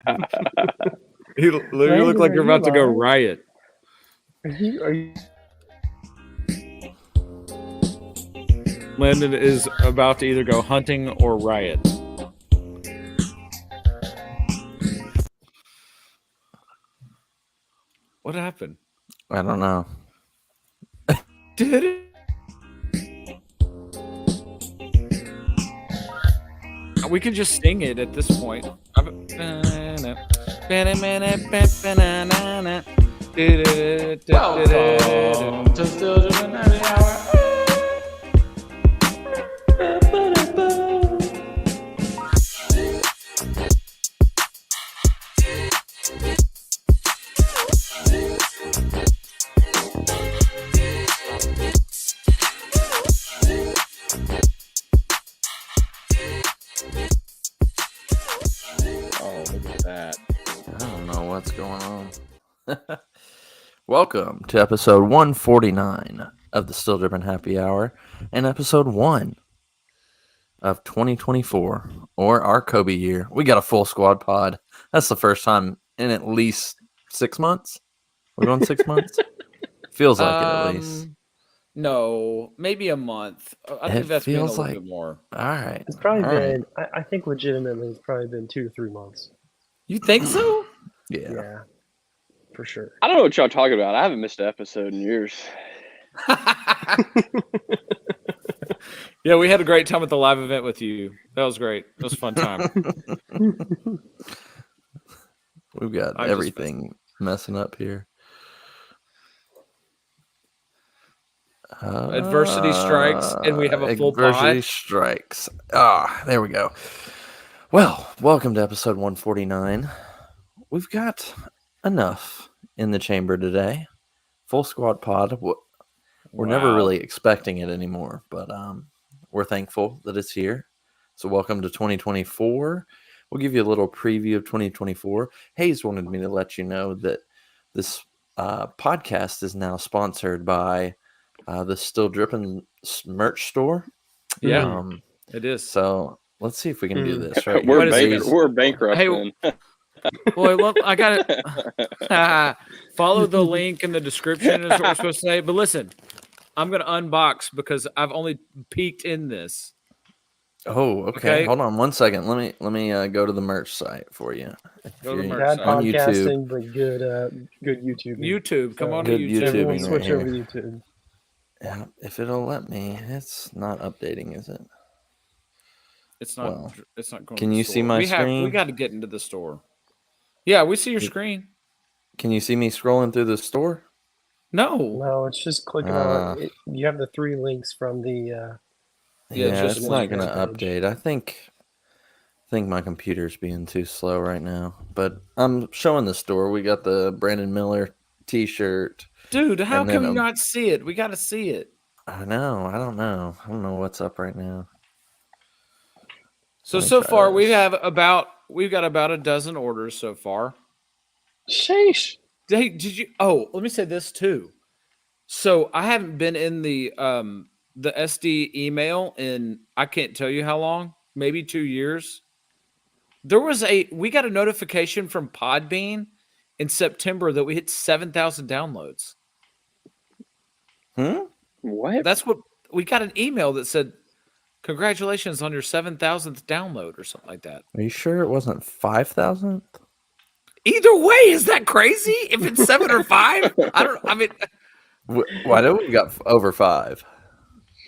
You literally look like you're about to go riot. Are you? Landon is about to either go hunting or riot. What happened? I don't know. Did it? We can just sing it at this point. Welcome to Still Drippin' Happy Hour. Oh, look at that. I don't know what's going on. Welcome to episode 149 of the Still Drippin' Happy Hour and episode 1 of 2024, or our Kobe year. We got a full squad pod. That's the first time in at least 6 months. We're going 6 months? Feels like it at least. No, maybe a month. I think that's been a little bit more. All right. It's probably been. I think legitimately, it's probably been 2 to 3 months. You think so? Yeah. For sure. I don't know what y'all talking about. I haven't missed an episode in years. Yeah, we had a great time at the live event with you. That was great. It was a fun time. We've got everything messing up here. Adversity strikes, and we have a full adversity pod. strikes. There we go. Well, welcome to episode 149. We've got enough in the chamber today. Full squad pod. We're never really expecting it anymore, but we're thankful that it's here. So welcome to 2024. We'll give you a little preview of 2024. Hayes wanted me to let you know that this podcast is now sponsored by the Still Drippin' merch store. Yeah, it is. So let's see if we can do this. Right, We're bankrupt. Hey, boy, look, I got it. Follow the link in the description is what we're supposed to say. But listen, I'm going to unbox because I've only peeked in this. Oh, okay. Hold on 1 second. Let me go to the merch site for you. Go to the merch Bad site. on podcasting, YouTube. but good YouTube. YouTube, come on to Good YouTube. YouTubing Everyone switch right over to here. YouTube. Yeah, if it'll let me. It's not updating, is it? It's not. Well, it's not going. can to the you store. see my screen? We got to get into the store. Yeah, we see your screen. Can you see me scrolling through the store? No. No, it's just clicking on it. You have the 3 links from the. Yeah, just it's one not going to page. update. I think my computer's being too slow right now. But I'm showing the store. We got the Brandon Miller T-shirt. Dude, how and can then we not see it? We got to see it. I know. I don't know. I don't know what's up right now. So far we've got about a dozen orders so far. Sheesh. Hey, did you? Oh, let me say this too. So I haven't been in the SD email in I can't tell you how long, maybe 2 years. We got a notification from Podbean in September that we hit 7,000 downloads. What? That's what we got, an email that said, "Congratulations on your 7,000th download," or something like that. Are you sure it wasn't 5,000? Either way, is that crazy? If it's 7 or 5, I mean, Why don't we got over 5?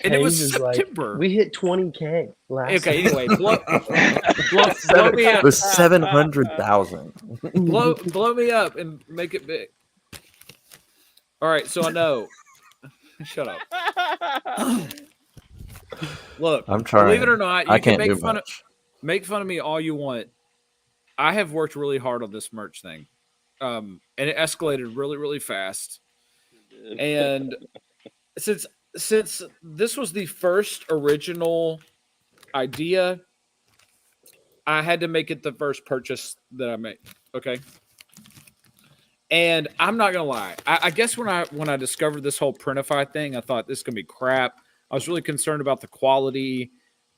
and it was Hayes is like, September. we hit 20K last. Okay, anyway, blow me It up. was 700,000. blow me up and make it big. All right, so I know. Shut up. Look, I'm trying. believe it or not, you I can can't make do fun much. make fun of me all you want. I have worked really hard on this merch thing, and it escalated really, really fast. And since this was the first original idea, I had to make it the first purchase that I made. Okay. And I'm not gonna lie. I guess when I discovered this whole Printify thing, I thought this is gonna be crap. I was really concerned about the quality.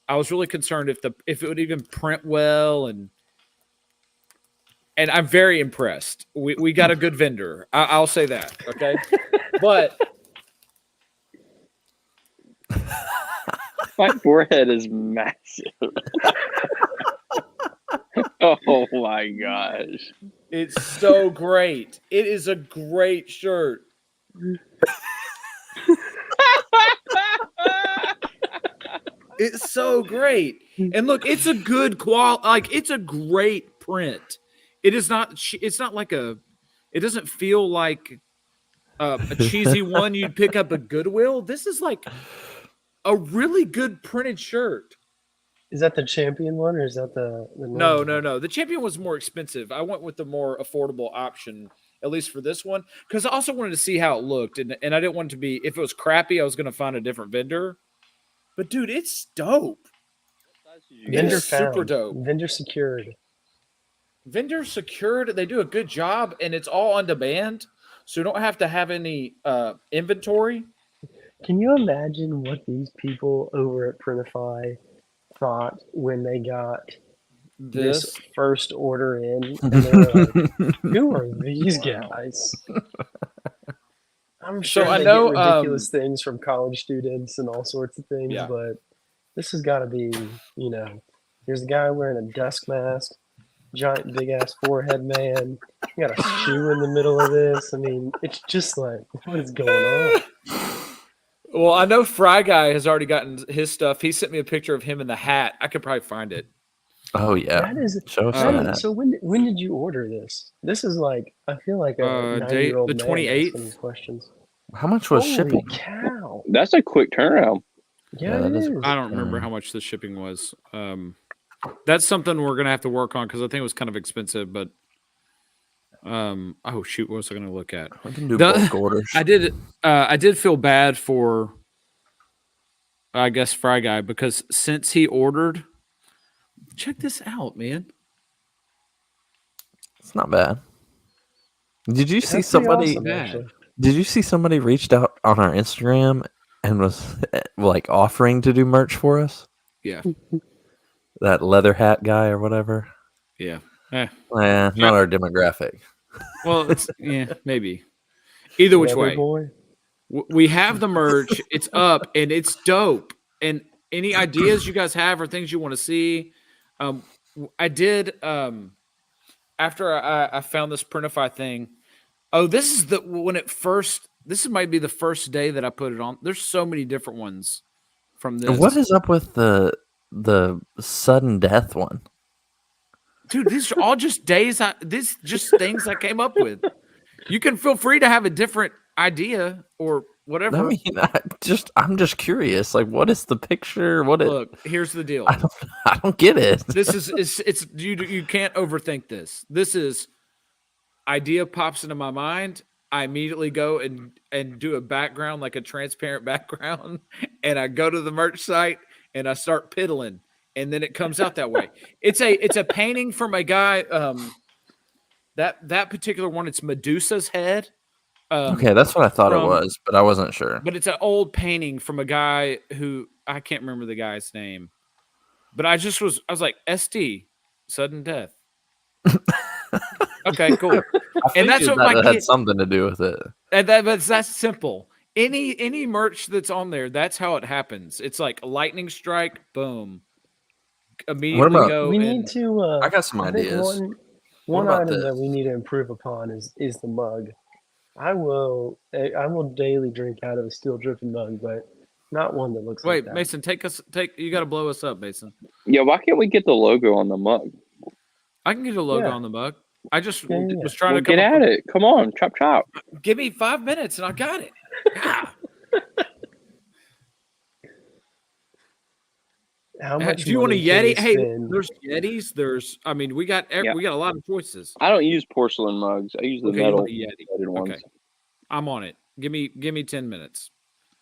I was really concerned if it would even print well, and and I'm very impressed. We got a good vendor. I'll say that. Okay, but My forehead is massive. Oh my gosh. it's so great. It is a great shirt. It's so great. And look, it's a good quality. Like it's a great print. It is not. It's not like a. It doesn't feel like a cheesy one you'd pick up at Goodwill. This is like a really good printed shirt. Is that the champion one or is that the No, normal one? The champion was more expensive. I went with the more affordable option, at least for this one, because I also wanted to see how it looked, and I didn't want it to be. If it was crappy, I was going to find a different vendor. But dude, it's dope. Vendor It's super found. dope. Vendor secured. Vendor secured. They do a good job, and it's all on demand, so you don't have to have any inventory. Can you imagine what these people over at Printify thought when they got this first order in? And they were like, who are these guys? I'm sure I they know, get ridiculous things from college students and all sorts of things, Yeah. but this has got to be, there's a guy wearing a dusk mask, giant big ass forehead man. You got a shoe in the middle of this. I mean, it's just like, what is going on? Well, I know Fry Guy has already gotten his stuff. He sent me a picture of him in the hat. I could probably find it. Oh yeah. That is Show us Um, that. so. When did you order this? This is like, I feel like a Date 90-year-old the man 28th. asking these questions. How much was Holy shipping? cow! That's a quick turnaround. Yeah, Yeah, it that is- is. I don't remember how much the shipping was. That's something we're gonna have to work on because I think it was kind of expensive. But oh shoot, what was I gonna look at? We can do The- bulk orders. I did feel bad for, I guess, Fry Guy because since he ordered, check this out, man. It's not bad. Did you see That's pretty somebody? awesome, Yeah. actually. Did you see somebody reached out on our Instagram and was like offering to do merch for us? Yeah, That leather hat guy or whatever. yeah. Not our demographic. Well, it's maybe. Either which Leather way, boy. we have the merch. It's up and it's dope. And any ideas you guys have or things you want to see, I did. After I found this Printify thing. Oh, this is when it first. This might be the first day that I put it on. There's so many different ones from this. What is up with the sudden death one? Dude, these are all just days. These just things I came up with. You can feel free to have a different idea or whatever. I mean, I'm just curious. Like, what is the picture? Look, here's the deal. I don't get it. This is it's you can't overthink this. This is idea pops into my mind. I immediately go and do a background, like a transparent background, and I go to the merch site and I start piddling, and then it comes out that way. It's a painting from a guy. That particular one, it's Medusa's head. Okay, that's what I thought it from- was, but I wasn't sure. But it's an old painting from a guy who I can't remember the guy's name. But I was like, ST, sudden death. Okay, cool. And that's what my that had kid, something to do with it. and that's simple. Any merch that's on there, that's how it happens. It's like a lightning strike, boom. Immediately about- go. We and- need to. I got some I think ideas. One about item this? that we need to improve upon is the mug. I will daily drink out of a steel dripping mug, but not one that looks Wait, like that. Mason, you got to blow us up, Mason. Yeah, why can't we get the logo on the mug? I can get a logo Yeah. on the mug. I just Yeah, yeah, was trying Well, to come get up at with- it. Come on, chop chop. Give me 5 minutes and I got it. Ah. How much If you want a money can we Yeti, hey, spend? there's Yetis. We got Yeah. we got a lot of choices. I don't use porcelain mugs. I use the Okay, you metal want a Yeti. plated ones. Okay, I'm on it. Give me 10 minutes.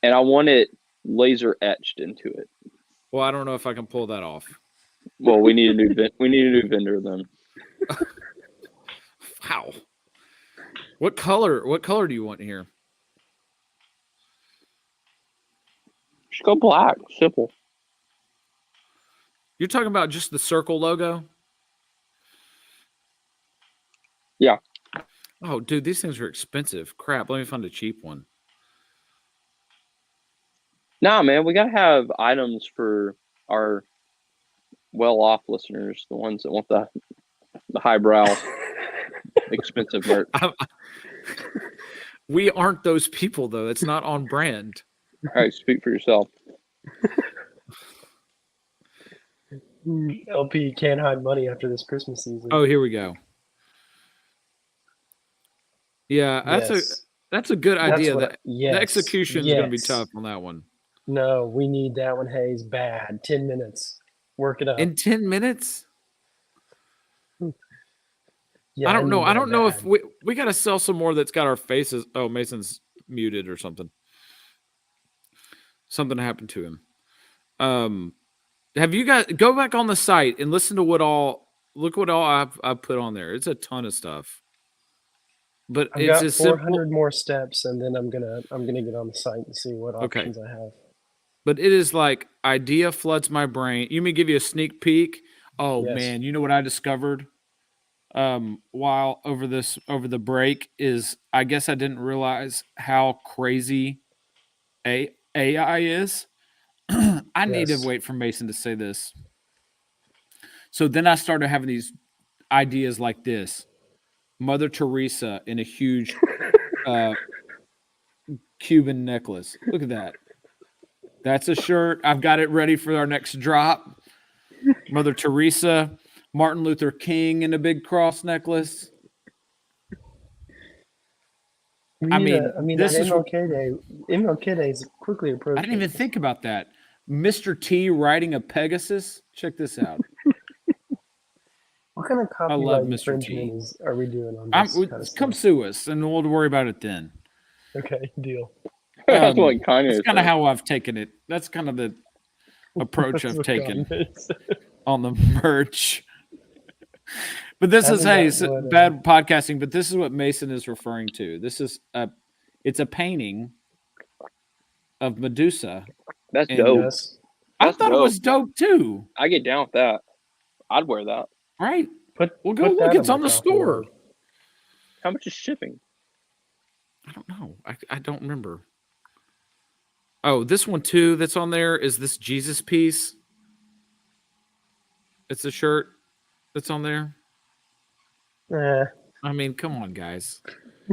And I want it laser etched into it. Well, I don't know if I can pull that off. Well, we need a new vendor then. Wow. What color do you want here? Just go black. Simple. You're talking about just the circle logo? Yeah. Oh, dude, these things are expensive. Crap. Let me find a cheap one. Nah, man, we gotta have items for our well-off listeners, the ones that want the highbrow, expensive merch. We aren't those people, though. It's not on brand. All right, speak for yourself. LP can't hide money after this Christmas season. Oh, here we go. Yeah, Yes. that's a good idea. what- That yes, the execution is going to be yes. tough on that one. No, we need that one, Hayes. Bad. 10 minutes. Work it up. In 10 minutes? Yeah, I don't know. need I that don't know if bad. we got to sell some more that's got our faces. Oh, Mason's muted or something. Something happened to him. Have you guys go back on the site and listen to look what all I've put on there. It's a ton of stuff. But I've it's got as 400 simple. more steps, and then I'm gonna get on the site and see what Okay. options I have. But it is like idea floods my brain. You may give you a sneak peek. Oh Yes. man, you know what I discovered while over the break is I guess I didn't realize how crazy AI is. I need to Yes. wait for Mason to say this. So then I started having these ideas like this. Mother Teresa in a huge Cuban necklace. Look at that. That's a shirt. I've got it ready for our next drop. Mother Teresa, Martin Luther King in a big cross necklace. We I need mean, that this is- MLK Day is quickly approaching. I didn't even think about that. Mr. T riding a Pegasus. Check this out. What kind of love copyright Mr. T. infringement are we doing on this kind of Come stuff? sue us, and we'll worry about it then. Okay, deal. That's what Kanye That's is kind of saying. how I've taken it. That's kind of the approach I've Look taken on this. on the merch. But this is Haven't hey, got what, bad podcasting. But this is what Mason is referring to. This is it's a painting of Medusa. That's And- dope. Yes. I That's thought it dope. was dope too. I get down with that. I'd wear that. Right? Well, go put look. that It's on my the coffee store. mug. How much is shipping? I don't know. I don't remember. Oh, this one too that's on there is this Jesus piece. It's a shirt that's on there. I mean, come on, guys.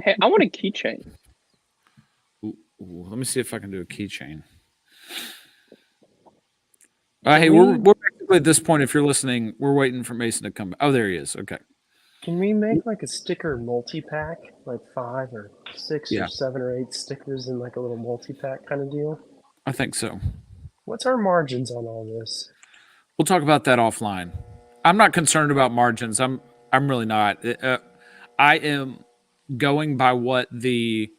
Hey, I want a keychain. Ooh, let me see if I can do a keychain. Hey, we're basically at this point. If you're listening, we're waiting for Mason to come back. Oh, there he is. Okay. Can we make like a sticker multi-pack, like 5 or 6 Yeah. or 7 or 8 stickers in like a little multi-pack kind of deal? I think so. What's our margins on all this? We'll talk about that offline. I'm not concerned about margins. I'm really not. I am going by what they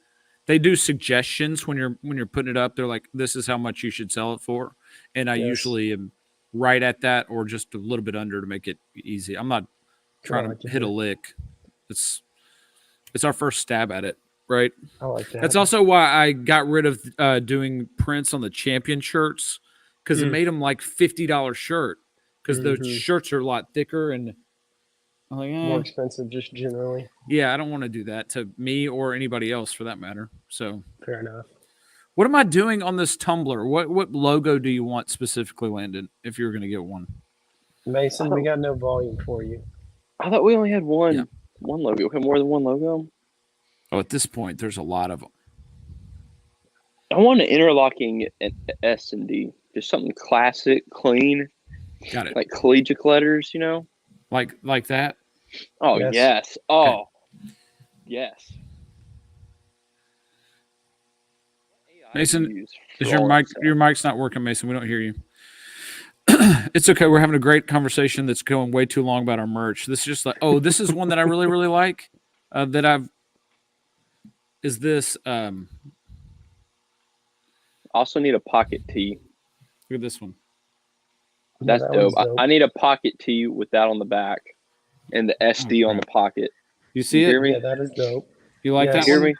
do suggestions when you're putting it up. They're like, this is how much you should sell it for, and I Yes. usually am right at that or just a little bit under to make it easy. I'm not trying I like to to hit a hear. lick. It's our first stab at it, right? I like that. That's also why I got rid of doing prints on the champion shirts because it Mm. made them like $50 shirt because those Mhm. shirts are a lot thicker and I'm like, more expensive just generally. yeah, I don't want to do that to me or anybody else for that matter. So, Fair enough. what am I doing on this tumbler? What logo do you want specifically, Landon? If you're going to get one, Mason, we got no volume for you. I thought we only had one Yeah. one logo. We have more than one logo. oh, at this point, there's a lot of them. I want an interlocking S and D. Just something classic, clean, Got it, like collegiate letters, you know? like that. Oh Yes. yes. Oh yes. Mason, AI Is for your all mic? that stuff. Your mic's not working, Mason. We don't hear you. It's okay. We're having a great conversation that's going way too long about our merch. This is just like, oh, this is one that I really, really like. That I've is this. Also need a pocket tee. Look at this one. That's that dope. one's I need a pocket tee with that on the back and the SD on the pocket. You see You it? hear me? Yeah, that is dope. You like Yeah. that Hear one? me?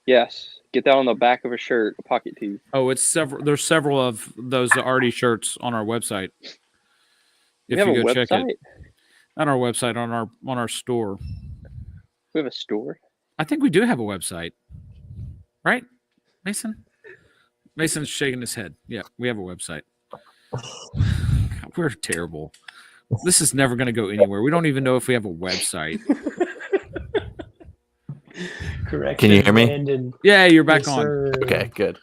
Yes. Get that on the back of a shirt, a pocket tee. Oh, it's several. There's several of those already shirts on our website. If We have you a go check website. it, not our website, on our store. We have a store. I think we do have a website, right, Mason? Mason's shaking his head. Yeah, we have a website. God, we're terrible. This is never going to go anywhere. We don't even know if we have a website. Correction. Can you hear me? Landon. Yeah, you're back Yes, on. sir. Okay, good.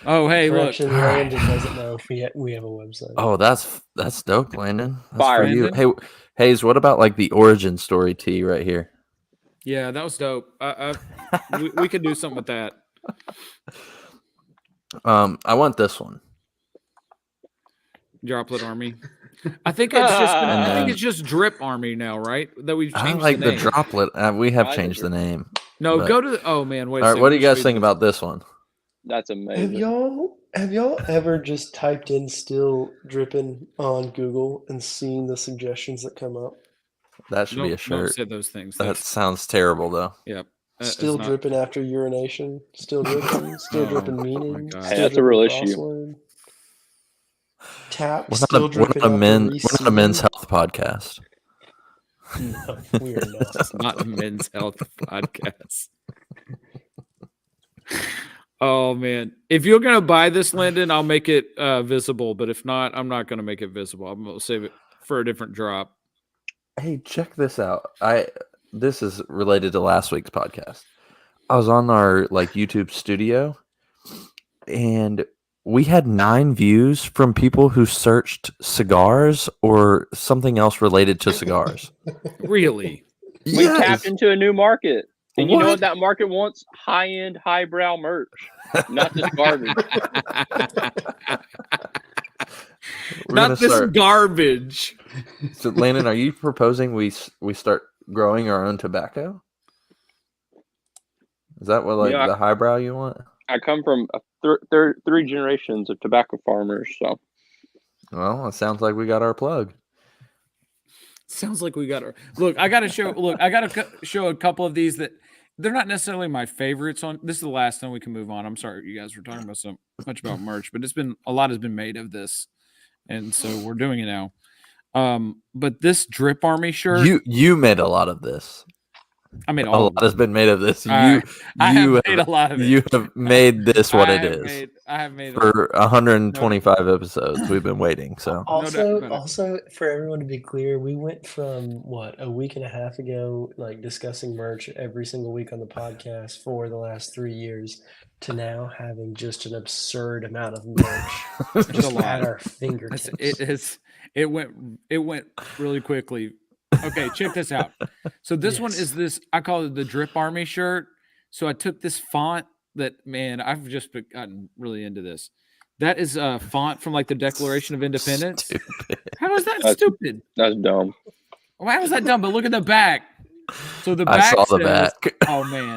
Oh, hey, look. Correction. Landon doesn't know if we have a website. Oh, that's dope, Landon. That's Fire. for you. Landon? Hey, Hayes, what about like the origin story tee right here? Yeah, that was dope. We could do something with that. I want this one. Droplet Army. I think it's just Drip Army now, right? That we've I changed like the the name. droplet. We have I changed the agree. name. No, but- go to the, oh man, wait. All right, what do you guys think about this one? That's Have amazing. y'all ever just typed in "still dripping" on Google and seen the suggestions that come up? That should be a Don't shirt. say those things. That That's, sounds terrible, though. yep. Still it's not- dripping after urination. Still dripping. Still Oh, dripping my meaning. God. Still Hey, that's a dripping real issue. crossword. Tap. We're Still not dripping a after men's receiving. health podcast. No, we are not. It's not a men's health podcast. Oh man. If you're gonna buy this, Lyndon, I'll make it visible. But if not, I'm not gonna make it visible. I'm gonna save it for a different drop. Hey, check this out. This is related to last week's podcast. I was on our YouTube studio, and we had 9 views from people who searched cigars or something else related to cigars. Really? We tapped into a new market. And you know What? what that market wants? High-end, highbrow merch. Not this garbage. We're gonna Not this start- garbage. So, Landon, are you proposing we start growing our own tobacco? Is that what Yeah. the highbrow you want? I come from 3 generations of tobacco farmers, so Well, it sounds like we got our plug. Sounds like we got our look. I got to show. Look, I got to show a couple of these that they're not necessarily my favorites. On this is the last time we can move on. I'm sorry, you guys were talking about so much about merch, but a lot has been made of this, and so we're doing it now. But this Drip Army shirt, You made a lot of this. I mean, A all lot has been made of this. I have you made a lot of it. You have made this what it is. I have made For 125 episodes, we've been waiting. So No doubt about it. Also, for everyone to be clear, we went from a week and a half ago, discussing merch every single week on the podcast for the last 3 years, to now having just an absurd amount of merch It's a just lot. at our It's- fingertips. It went really quickly. Okay, check this out. So this one Yes. is this. I call it the Drip Army shirt. So I took this font that I've just gotten really into this. That is a font from the Declaration of Independence. Stupid. How is that That's- stupid? that's dumb. Why was that dumb? But look at the back. So the I back saw the says, back. oh man,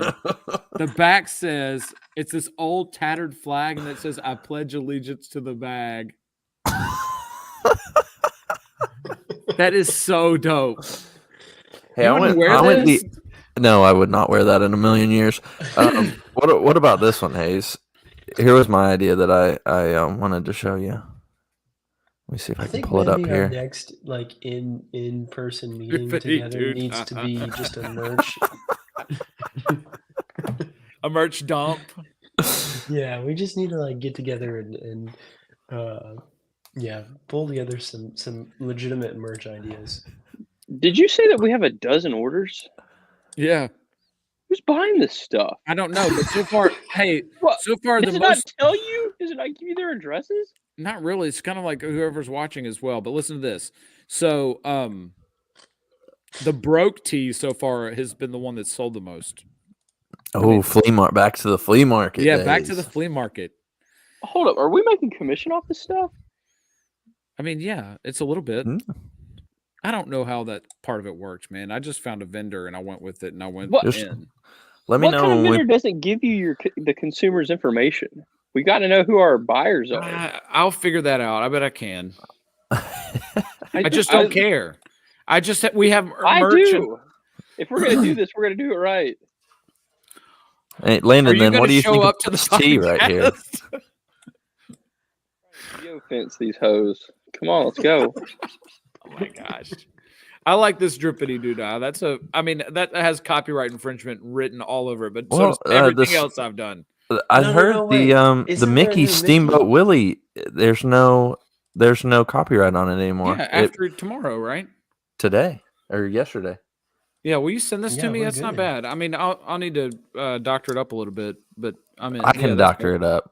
the back says it's this old tattered flag, and it says "I pledge allegiance to the bag." That is so dope. Hey, You I wouldn't went. wear I went this? No, I would not wear that in a million years. What about this one, Hayes? Here was my idea that I wanted to show you. Let me see if I, I can think pull it up maybe our here. next in person meeting Riveting, together dude. needs to be just a merch. A merch dump. Yeah, we just need to get together and pull together some legitimate merch ideas. Did you say that we have a dozen orders? Yeah, Who's buying this stuff? I don't know, but so far, hey, What? so far Does the it not most. tell you? Does it not give you their addresses? Not really. It's kind of like whoever's watching as well. But listen to this. So, the broke tee so far has been the one that's sold the most. Oh, flea market. Back to the flea market. Yeah, back to the days. flea market. Hold up. Are we making commission off this stuff? I mean, yeah, it's a little bit. Hmm. I don't know how that part of it works, man. I just found a vendor and I went with it and I went What- Just- in. Let me What know kind of when vendor doesn't give you the consumer's information? We got to know who our buyers are. I'll figure that out. I bet I can. we. I just don't care. We have I merch. do. If we're gonna do this, we're gonna do it right. Hey, Are Landon, you then going what do to you show think of up to the this tea right here? podcast? You offense these hoes. Come on, let's go. Oh my gosh. I like this drippity doodah. That's that has copyright infringement written all over it, but so Well, does everything this- else I've done. I No, heard wait. the Isn't there a Mickey new Steamboat Mickey? Willie. There's no copyright on it anymore. Yeah, after tomorrow, right? Today or yesterday. Yeah, will you send this Yeah, to me? we're That's not good. bad. bad. I mean, I'll need to doctor it up a little bit, but I mean, I can doctor it up.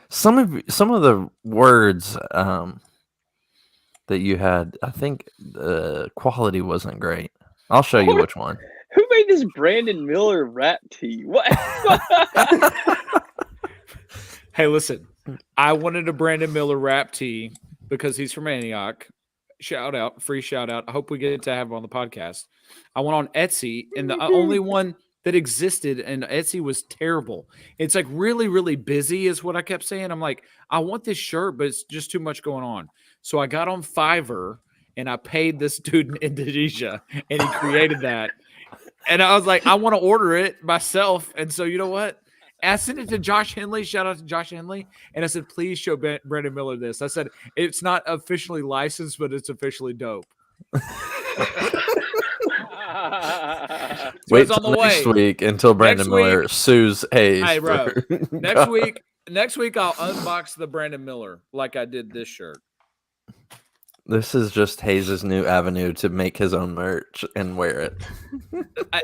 Some of the words that you had, I think the quality wasn't great. I'll show you which one. Who made this Brandon Miller rap tee? What? Hey, listen, I wanted a Brandon Miller rap tee because he's from Antioch. Free shout out. I hope we get to have him on the podcast. I went on Etsy, and the only one that existed, and Etsy was terrible. It's like really, really busy, is what I kept saying. I'm like, I want this shirt, but it's just too much going on. So I got on Fiverr, and I paid this dude in Indonesia, and he created that. And I was like, I want to order it myself. And so you know what? I sent it to Josh Henley. Shout out to Josh Henley. And I said, please show Brandon Miller this. I said, it's not officially licensed, but it's officially dope. Wait it's on till the next way. week until Brandon Next Miller week- sues Hayes. Hey, bro. for- Next week, I'll unbox the Brandon Miller like I did this shirt. This is just Hayes' new avenue to make his own merch and wear it.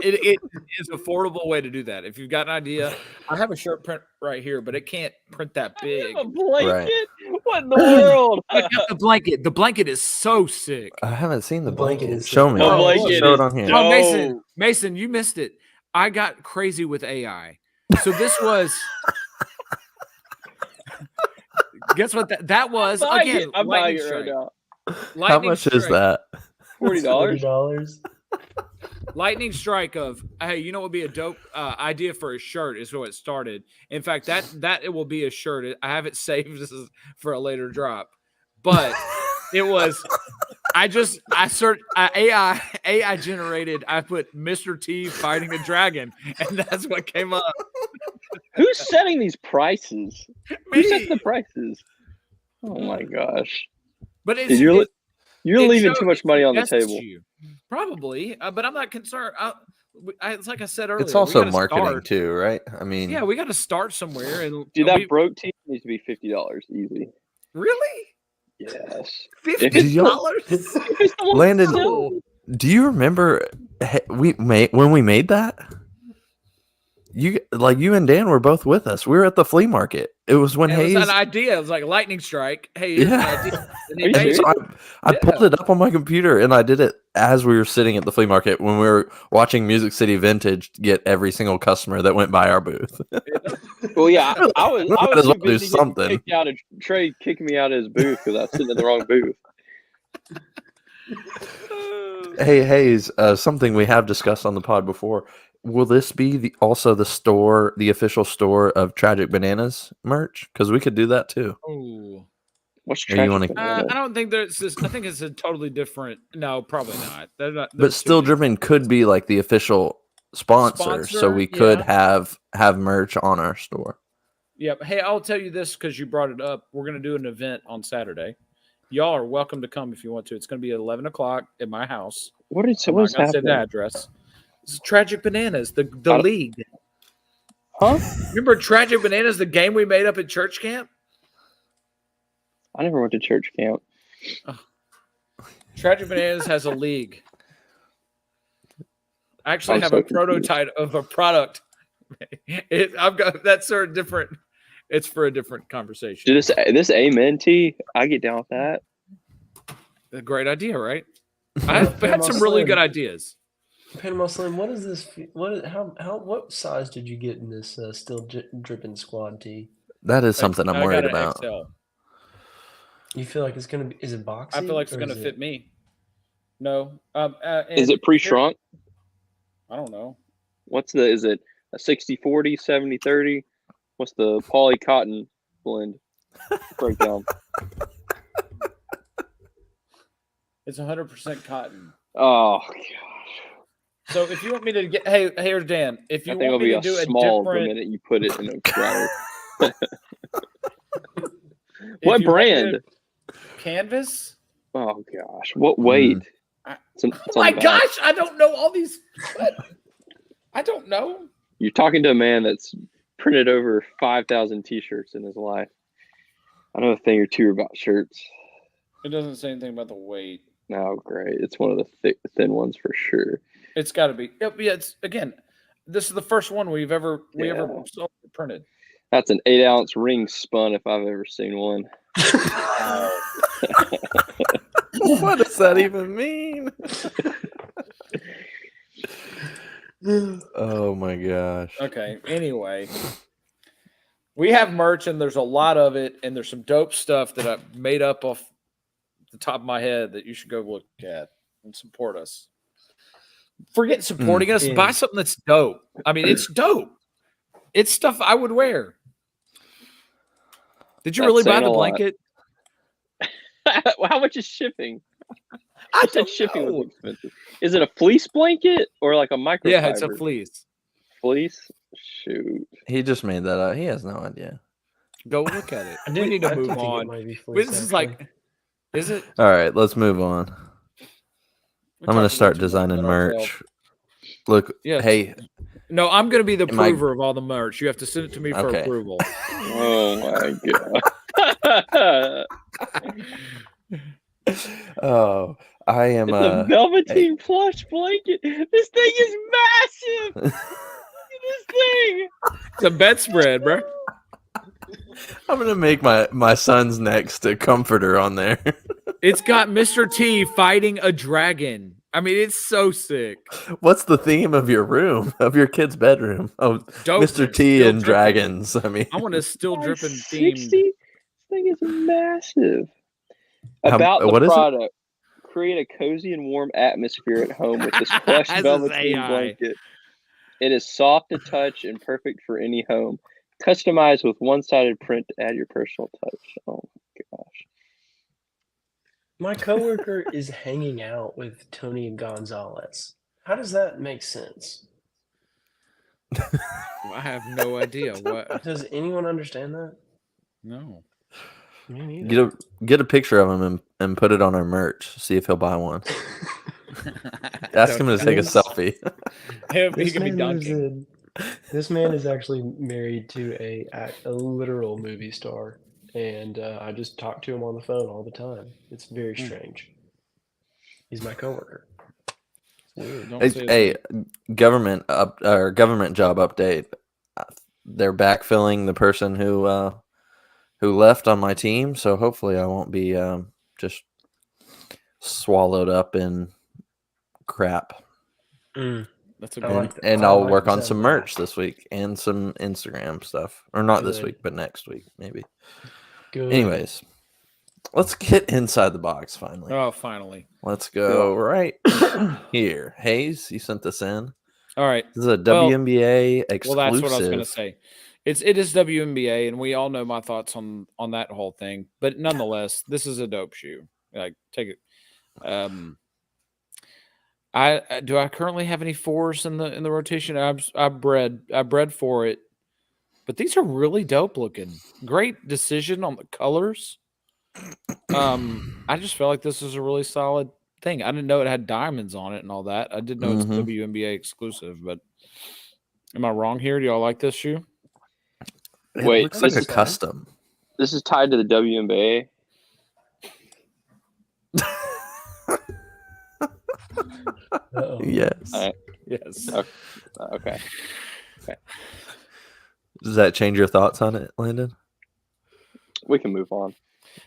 It is an affordable way to do that. If you've got an idea, I have a shirt print right here, but it can't print that big. A blanket? Right. What in the world? I got the blanket. The blanket is so sick. I haven't seen the The blanket blanket. is Show sick. me. The Oh, blanket Show it is on here. dope. Oh, Mason, you missed it. I got crazy with AI. So this was. Guess what? That was again. I'm buying lightning it right strike. now. How Lightning much is strike. that? $40. $40. Lightning strike of hey, you know what would be a dope idea for a shirt is what it started. In fact, that it will be a shirt. I have it saved for a later drop, but it was. I searched AI generated. I put Mr. T fighting a dragon, and that's what came up. Who's setting these prices? Who Me. sets the prices? Oh my gosh. But it's You're it leaving shows- too much money on the suggests table. you. Probably, but I'm not concerned. It's like I said earlier. It's we also gotta marketing start. too, right? I mean, Yeah, we got to start somewhere. And Dude, that we- broke tee needs to be $50 easy. really Yes. $50. Did y'all- Landon, do you remember when we made that? You and Dan were both with us. We were at the flea market. It was when It Hayes. was an idea. It was like lightning strike. Hey, here's Yeah. an idea. And Are you he made serious? it. I pulled it up on my computer and I did it as we were sitting at the flea market when we were watching Music City Vintage get every single customer that went by our booth. Well, yeah, I was Might as too well do busy getting something. kicked out of Trey kicking me out of his booth because I was sitting in the wrong booth. Hey Hayes, something we have discussed on the pod before. Will this be also the official store of Tragic Bananas merch? Because we could do that too. Ooh. What's Yeah, you tragic? wanna- I don't think there's this. I think it's a totally different. No, probably not. They're not. But Still Dripping could be like the official sponsor, so Sponsor, we could yeah. have merch on our store. Yep. Hey, I'll tell you this because you brought it up. We're gonna do an event on Saturday. Y'all are welcome to come if you want to. It's gonna be at 11 o'clock at my house. What is I'm not what's gonna say the happening? address. It's Tragic Bananas, the I don't- league. Huh? Remember Tragic Bananas, the game we made up at church camp? I never went to church camp. Tragic Bananas has a league. I actually I'm have so a prototype of a product. I've got that's sort of different. It's for a different conversation. Dude, this amen tee, I get down with that. A great idea, right? I've had some Panama really Slim. good ideas. Panama Slim, what is this? What size did you get in this still dripping squad tee? That is something I'm I got worried an about. XL. You feel like it's gonna be? Is it boxy? I feel like it's or going to is it- fit me. No. Is it pre-shrunk? I don't know. Is it a 60-40, 70-30? What's the poly cotton blend breakdown? It's 100% cotton. Oh gosh. So if you want me to get, hey, here's Dan. If you I think it'll want me be to a do a small the different, minute you put it in a dryer. if What you want me brand? to- Canvas. Oh gosh. What weight? It's on My the back. gosh, I don't know all these. I don't know. You're talking to a man that's printed over 5,000 T-shirts in his life. I know a thing or two about shirts. It doesn't say anything about the weight. No, great. It's one of the thin ones for sure. It's got to be. Yeah, it's again. This is the first one we ever sold printed. That's an 8-ounce ring spun if I've ever seen one. What does that even mean? Oh my gosh. Okay. Anyway, we have merch and there's a lot of it, and there's some dope stuff that I've made up off the top of my head that you should go look at and support us. Forget supporting us. Buy something that's dope. I mean, it's dope. It's stuff I would wear. Did you really buy the blanket? How much is shipping? I said shipping was expensive. Is it a fleece blanket or like a microfiber? Yeah, it's a fleece. Fleece? Shoot. He just made that up. He has no idea. Go look at it. We need to move on. This is like, is it? All right, let's move on. I'm going to start designing merch. Look, Yes. hey. No, I'm going to be the approver of all the merch. You have to send it to me for approval. Oh my god. Oh, I am a velveteen plush blanket. This thing is massive. Look at this thing. It's a bedspread, bro. I'm gonna make my son's next a comforter on there. It's got Mr. T fighting a dragon. I mean, it's so sick. What's the theme of your room, of your kid's bedroom? Oh, Dope. Mr. T and dragons. I mean, I want a still dripping theme. This thing is massive. About the product, create a cozy and warm atmosphere at home with this plush velveteen blanket. It is soft to touch and perfect for any home. Customized with one-sided print to add your personal touch. Oh my gosh. My coworker is hanging out with Tony Gonzalez. How does that make sense? I have no idea. What? Does anyone understand that? No. Me neither. Get a picture of him and put it on our merch. See if he'll buy one. Ask him to take a selfie. He can be dunking. This man is actually married to a literal movie star, and I just talk to him on the phone all the time. It's very strange. He's my coworker. Hey, government job update. They're backfilling the person who left on my team, so hopefully I won't be just swallowed up in crap. That's and I'll work on some merch this week and some Instagram stuff, or not this week, but next week maybe. Good. Anyways, let's get inside the box finally. Oh, finally. Let's go right here. Hayes, you sent this in. All right. This is a WNBA exclusive. Well, that's what I was going to say. It is WNBA, and we all know my thoughts on that whole thing. But nonetheless, this is a dope shoe. Like, take it. Do I currently have any 4s in the rotation? I bred for it, but these are really dope looking. Great decision on the colors. I just felt like this is a really solid thing. I didn't know it had diamonds on it and all that. I did know it's WNBA exclusive, but am I wrong here? Do y'all like this shoe? It looks like a custom. This is tied to the WNBA. Yes. Yes. Okay. Does that change your thoughts on it, Landon? We can move on.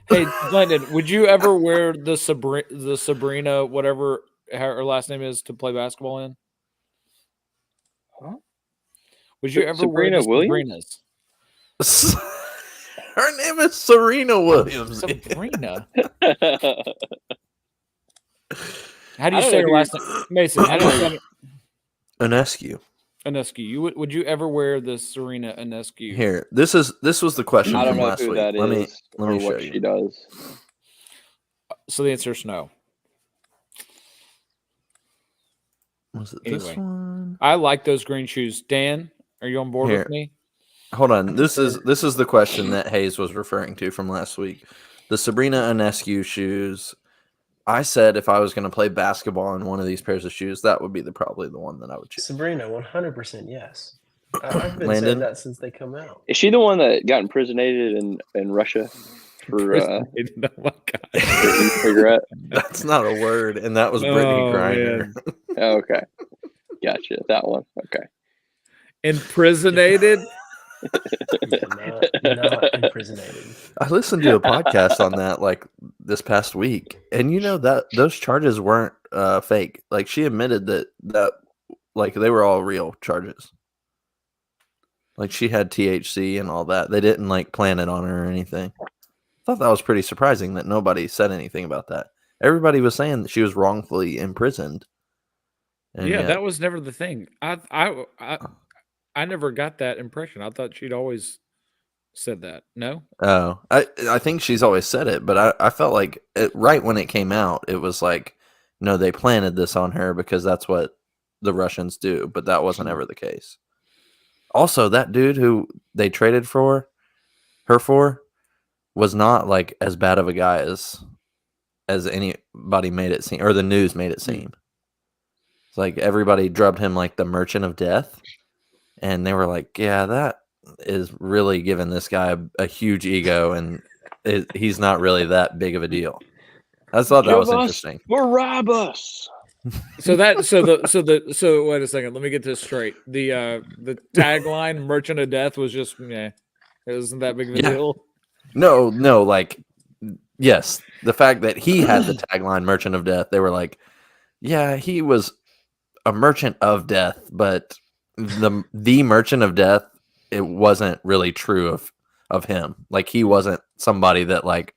Hey, Landon, would you ever wear the Sabrina, whatever her last name is, to play basketball in? Huh? Would you ever Sabrina wear the Williams? Sabrinas? Her name is Serena Williams. Sabrina. How do you say her last name? Mason, how do you say it? Ionescu. Ionescu. Would you ever wear the Serena Ionescu? Here, this was the question I don't from know last who week. that Let me is show what you. she does. So the answer is no. Was it Anyway. this one? I like those green shoes. Dan, are you on board Here. with me? Hold on. This is the question that Hayes was referring to from last week. The Sabrina Ionescu shoes. I said if I was going to play basketball in one of these pairs of shoes, that would be probably the one that I would choose. Sabrina, 100% yes. I've been Landon? saying that since they come out. Is she the one that got imprisonated in Russia for Oh my god! cigarette? That's not a word, and that was Brittany Griner. Oh, okay, gotcha. That one. Okay. Imprisonated. Not imprisonated. I listened to a podcast on that like this past week, and that those charges weren't fake. Like she admitted that like they were all real charges. Like she had THC and all that. They didn't like plan it on her or anything. I thought that was pretty surprising that nobody said anything about that. Everybody was saying that she was wrongfully imprisoned. And Yeah, that was never the thing. I never got that impression. I thought she'd always said that. No? Oh, I think she's always said it, but I felt like right when it came out, it was like, no, they planted this on her because that's what the Russians do, but that wasn't ever the case. Also, that dude who they traded her for was not like as bad of a guy as anybody made it seem, or the news made it seem. It's like everybody drubbed him like the Merchant of Death, and they were like, yeah, that is really giving this guy a huge ego, and he's not really that big of a deal. I thought that was interesting. Barabbas. So wait a second. Let me get this straight. The tagline "Merchant of Death" was just it wasn't that big of a deal. No, like yes, the fact that he had the tagline "Merchant of Death," they were like, yeah, he was a merchant of death, but the Merchant of Death, it wasn't really true of him. Like he wasn't somebody that like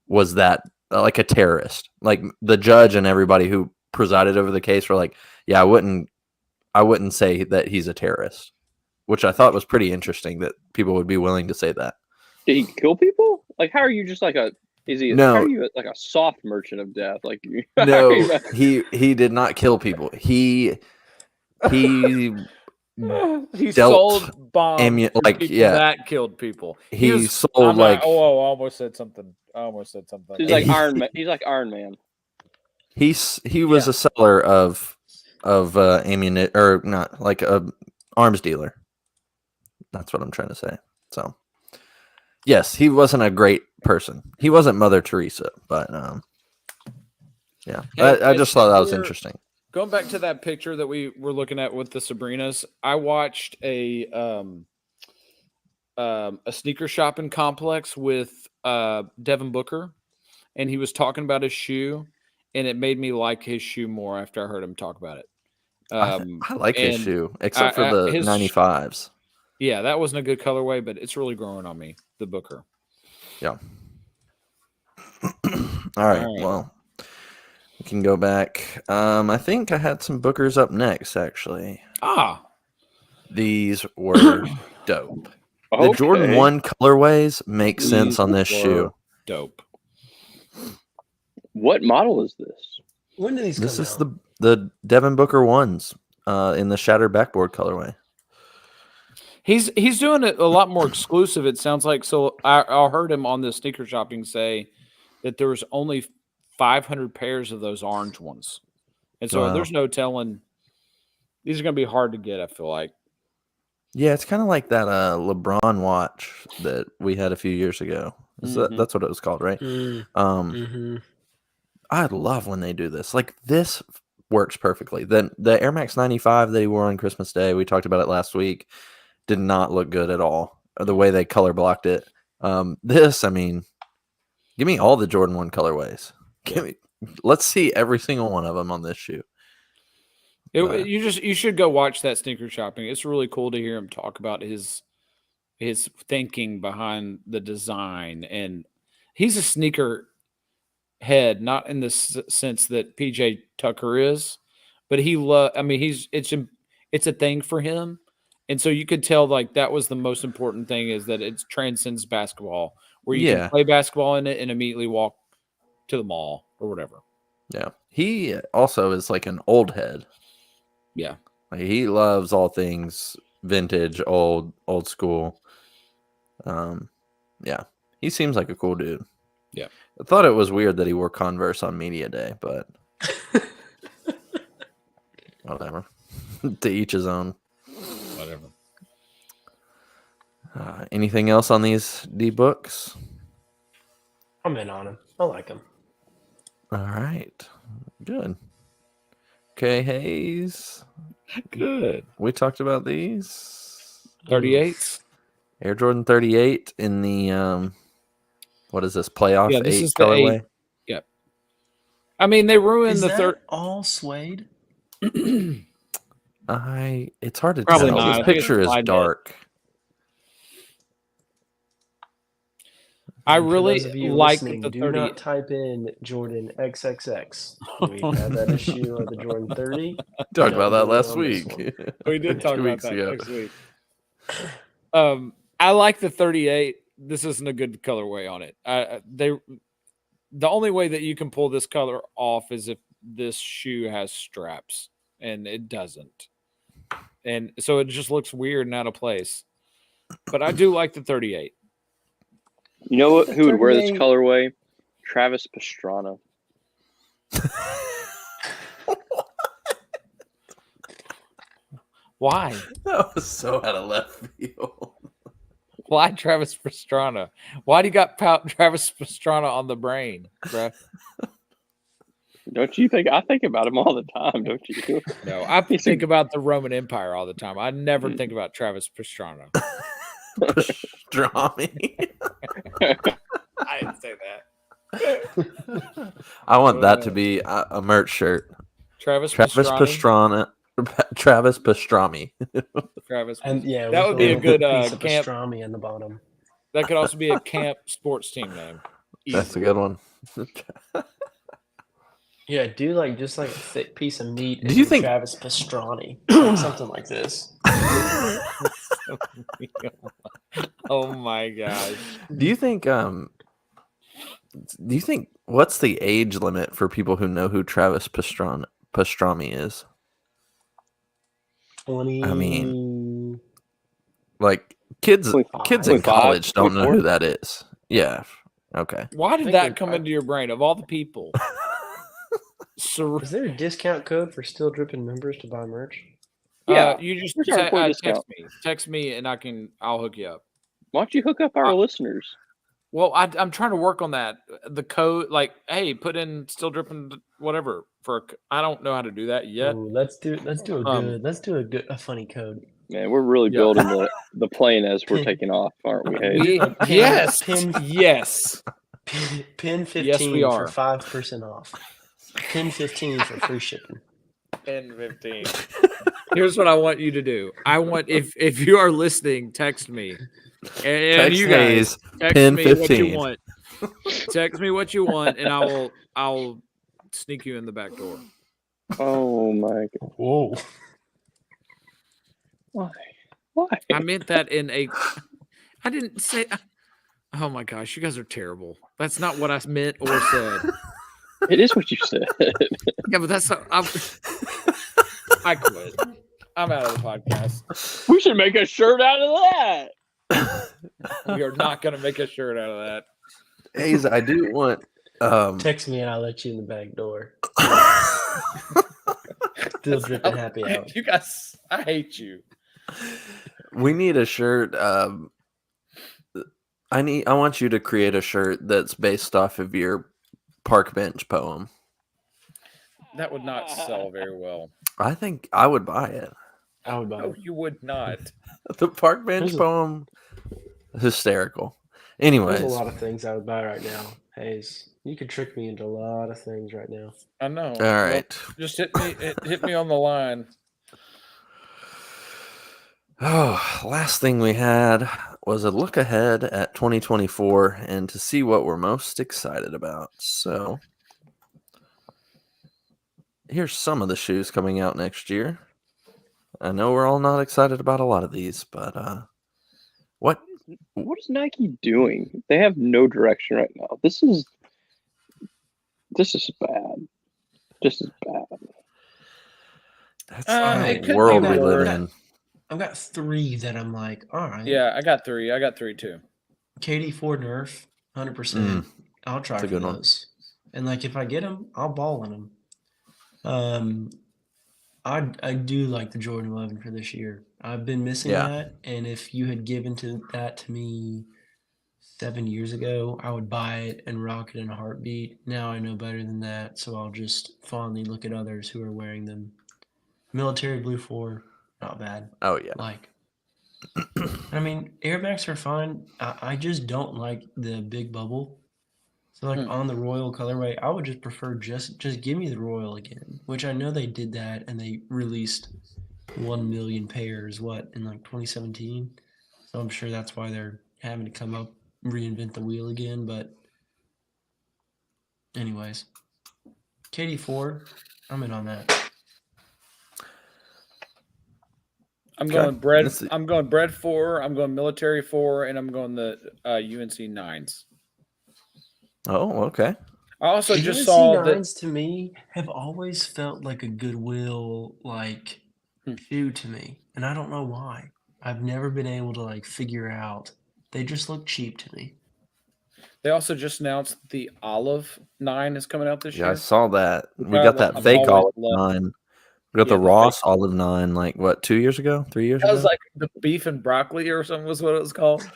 was that like a terrorist. Like the judge and everybody who presided over the case were like, yeah, I wouldn't say that he's a terrorist, which I thought was pretty interesting that people would be willing to say that. Did he kill people? Like, how are you just like how are you like a soft merchant of death? Like, no, he did not kill people. He sold bombs that killed people. He sold I almost said something. He's like Iron Man. He's like Iron Man. He was a seller of ammunition, or not, like a arms dealer. That's what I'm trying to say. So yes, he wasn't a great person. He wasn't Mother Teresa, but yeah, I just thought that was interesting. Going back to that picture that we were looking at with the Sabrinas, I watched a sneaker shopping complex with Devin Booker, and he was talking about his shoe, and it made me like his shoe more after I heard him talk about it. I like his shoe, except for the 95s. Yeah, that wasn't a good colorway, but it's really growing on me, the Booker. Yeah. All right. Well, we can go back. I think I had some Bookers up next, actually. These were dope. Okay. The Jordan 1 colorways make sense on this shoe. Dope. What model is this? When did these come out? This is the Devin Booker 1s in the Shattered Backboard colorway. He's doing it a lot more exclusive, it sounds like. So I heard him on the sneaker shopping say that there was only 500 pairs of those orange ones. And so there's no telling. These are going to be hard to get, I feel like. Yeah, it's kind of like that LeBron watch that we had a few years ago. That's what it was called, right? I love when they do this. Like, this works perfectly. Then the Air Max 95 that he wore on Christmas Day, we talked about it last week, did not look good at all. The way they color blocked it. This, I mean, give me all the Jordan 1 colorways. Let's see every single one of them on this shoe. You should go watch that sneaker shopping. It's really cool to hear him talk about his thinking behind the design, and he's a sneaker head, not in the sense that PJ Tucker is, but it's a thing for him, and so you could tell like that was the most important thing, is that it transcends basketball, where you can play basketball in it and immediately walk to the mall or whatever. Yeah, he also is like an old head. Yeah, like, he loves all things vintage, old school. Yeah, he seems like a cool dude. Yeah. I thought it was weird that he wore Converse on media day, but whatever. To each his own. Whatever. Anything else on these D books? I'm in on them. I like them. All right. Good. Okay, Hayes. Good. We talked about these 38s. Air Jordan 38 in the what is this playoff? Yeah, this 8 is the colorway. 8. Yep. I mean, they ruined the third. All suede? It's hard to Probably tell. not. I This think picture it's is slide knit. dark. I And for really those of you like listening, the do 30. not type in Jordan XXX. We had that issue of the Jordan 30. Talked about that Don't do it last on this week. one. We did talk 2 about weeks that ago. next week. I like the 38. This isn't a good colorway on it. The only way that you can pull this color off is if this shoe has straps, and it doesn't. And so it just looks weird and out of place. But I do like the 38. You know what? Who would wear this 38. colorway? Travis Pastrana. Why? That was so out of left field. Why Travis Pastrana? Why do you got Travis Pastrana on the brain, bro? Don't you think? I think about him all the time, don't you? No, I think about the Roman Empire all the time. I never think about Travis Pastrana. Pastrami. I didn't say that. I want that to be a merch shirt. Travis Pastrana. Travis Pastrami. Travis. And yeah, That with would be a little good piece of camp. pastrami in the bottom. That could also be a camp sports team name. That's a good one. Yeah, do like just like a thick piece of meat. Do and you think- Travis Pastrani, like something like this? Oh my gosh. Do you think what's the age limit for people who know who Travis Pastrami is? 20. I mean, like kids 25. in college don't know 24? who that is. Yeah. Okay. Why did think that they're come fine. into your brain of all the people? Is there a discount code for Still Dripping members to buy merch? Yeah. You just Where's our point discount? text me, and I'll hook you up. Why don't you hook up our listeners? Well, I'm trying to work on that. The code, like, hey, put in Still Dripping, whatever. I don't know how to do that yet. Ooh, let's do a funny code. Man, we're really Yeah. building the plane as we're taking off, aren't we? Hayes? Yes, Pin- yes. Pin 15 Yes, we are. for 5% off. Pin 15 for free shipping. 10-15. Here's what I want you to do. I want if you are listening, text me. And Text you guys Hayes, text pin me what 15. you want. Text me what you want, and I'll sneak you in the back door. Oh my god! Whoa. Why? Why? I meant that in a. I didn't say. Oh my gosh, you guys are terrible. That's not what I meant or said. It is what you said. Yeah, but that's not. I quit. I'm out of the podcast. We should make a shirt out of that. We are not going to make a shirt out of that. Hayes, I do want Text me and I'll let you in the back door. Still Dripping happy hour. You guys, I hate you. we need a shirt. I want you to create a shirt that's based off of your park bench poem. That would not sell very well. I think I would buy it. I would buy No, it. you would not. The park bench There's a- poem, hysterical. There's Anyways, a lot of things I would buy right now. Hayes, you could trick me into a lot of things right now. I know. all right. Just hit me on the line. Oh, last thing we had was a look ahead at 2024 and to see what we're most excited about. So, here's some of the shoes coming out next year. I know we're all not excited about a lot of these, but what What is Nike doing? They have no direction right now. This is bad. This is bad. that's it the could world be we that. live in. I've got 3 that I'm like, all right. Yeah, I got 3. I got 3 too. KD 4 Nerf, 100%. I'll try That's a for good one. those. And like if I get them, I'll ball in them. I do like the Jordan 11 for this year. I've been missing Yeah. that, and if you had given that to me 7 years ago, I would buy it and rock it in a heartbeat. Now I know better than that, so I'll just fondly look at others who are wearing them. Military Blue 4, not bad. Oh yeah. Like, I mean, Air Max are fine. I just don't like the big bubble. So like on the Royal colorway, I would just prefer just give me the Royal again, which I know they did that and they released 1 million pairs in like 2017. So I'm sure that's why they're having to reinvent the wheel again. But anyways, KD4, I'm in on that. I'm going bread 4, I'm going military 4, and I'm going the UNC 9s. Oh, okay. I also UNC just saw 9s to me have always felt like a Goodwill shoe to me, and I don't know why. I've never been able to like figure out. They just look cheap to me. They also just announced the Olive 9 is coming out this year. Yeah, I saw that. We got that fake Olive 9. We got the Ross Olive 9, like what, 2 years ago, 3 years ago? That was like the beef and broccoli or something was what it was called.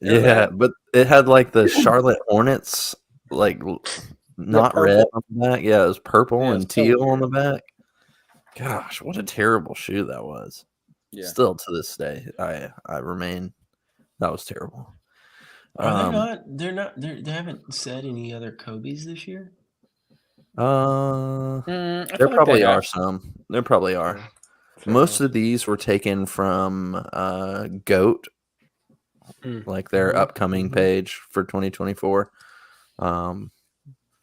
Yeah, but it had like the Charlotte Hornets, like not red on the back. Yeah, it was purple and teal on the back. Gosh, what a terrible shoe that was. Yeah. Still to this day, I remain. That was terrible. Are they not? They haven't said any other Kobe's this year. There probably are some. There probably are. Most of these were taken from GOAT, like their upcoming page for 2024. So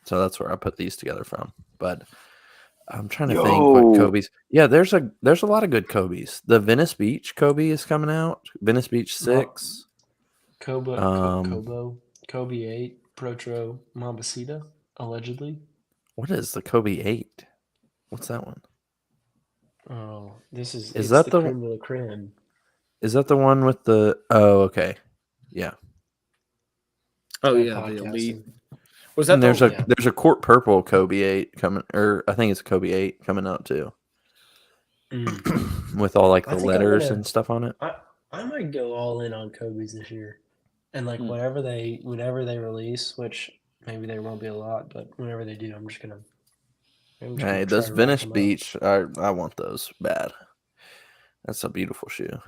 that's where I put these together from. But I'm trying to think what Kobe's. Yeah, there's a lot of good Kobe's. The Venice Beach Kobe is coming out. Venice Beach 6. Kobe 8, Protro Mambasita, allegedly. What is the Kobe 8? What's that one? Oh, it's that the creme de la creme. Is that the one with the? Oh, okay, yeah. Oh yeah, the elite. Was that? There's a court purple Kobe 8 coming, or I think it's a Kobe 8 coming out too, with all like the letters and stuff on it. I might go all in on Kobe's this year, and like whenever they release, which maybe there won't be a lot, but whenever they do, I'm just gonna. Hey, those Venice Beach, I want those bad. That's a beautiful shoe.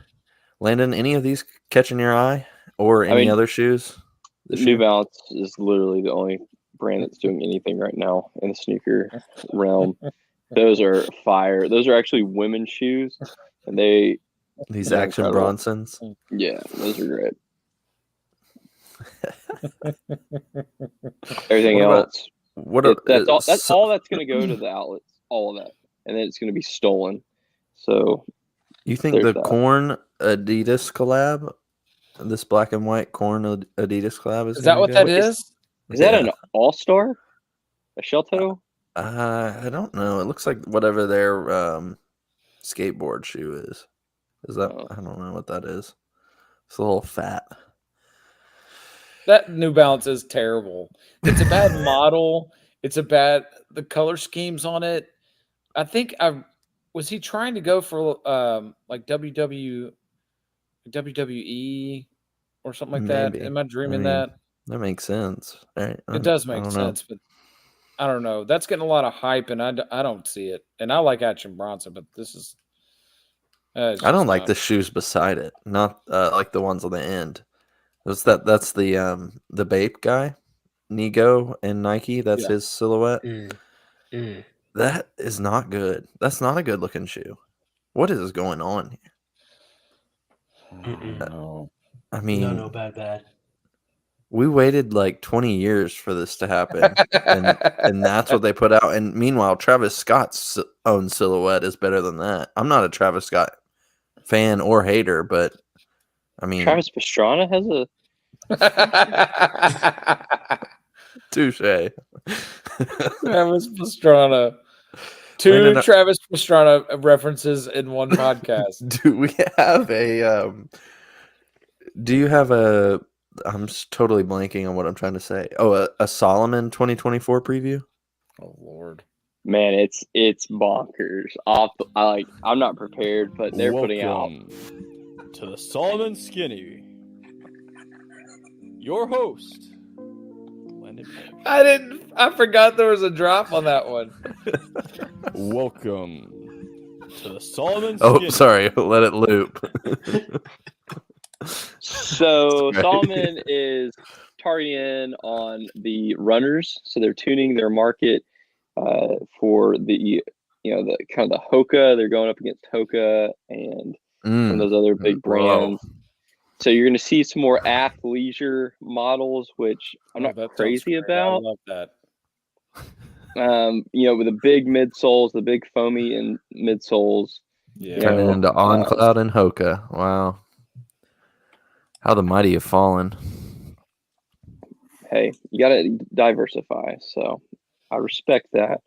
Landon, any of these catching your eye, or any other shoes? New Balance is literally the only brand that's doing anything right now in the sneaker realm. Those are fire. Those are actually women's shoes, and these Action Bronsons. Yeah, those are great. Everything else. That's all that's going to go to the outlets. All of that, and then it's going to be stolen. So, you think the Korn Adidas collab, this black and white Korn Adidas collab, is that what that is? Is that an All-Star? A shell toe? I don't know. It looks like whatever their skateboard shoe is. Is that? I don't know what that is. It's a little fat. That New Balance is terrible. It's a bad model. The color schemes on it. I think was he trying to go for like WWE or something like that? Am I dreaming that? That makes sense. Right? It does make sense, but I don't know. That's getting a lot of hype, and I don't see it. And I like Action Bronson, but this is. I don't like the shoes beside it. Not like the ones on the end. That's the Bape guy, Nigo and Nike. That's his silhouette. That is not good. That's not a good looking shoe. What is going on here? I mean, no, bad. We waited like 20 years for this to happen, and that's what they put out. And meanwhile, Travis Scott's own silhouette is better than that. I'm not a Travis Scott fan or hater, but I mean, Travis Pastrana has a touche. Travis Pastrana. Two Travis Pastrana references in one podcast. Do we have a? Do you have I'm totally blanking on what I'm trying to say. Oh, a Solomon 2024 preview. Oh Lord, man, it's bonkers. I'm not prepared, but they're putting out to the Solomon Skinny. Your host, Landon Page. I forgot there was a drop on that one. Welcome to the Solomon Oh, Skinny. sorry. Let it loop. So Sorry. Solomon is targeting on the runners, so they're tuning their market for the the kind of the Hoka. They're going up against Hoka and some of those other big brands. So you're going to see some more athleisure models, which I'm not crazy about. I love that. With the big midsoles, the big foamy and midsoles. Yeah. Turning into OnCloud and Hoka. Wow. How the mighty have fallen. Hey, you got to diversify. So I respect that.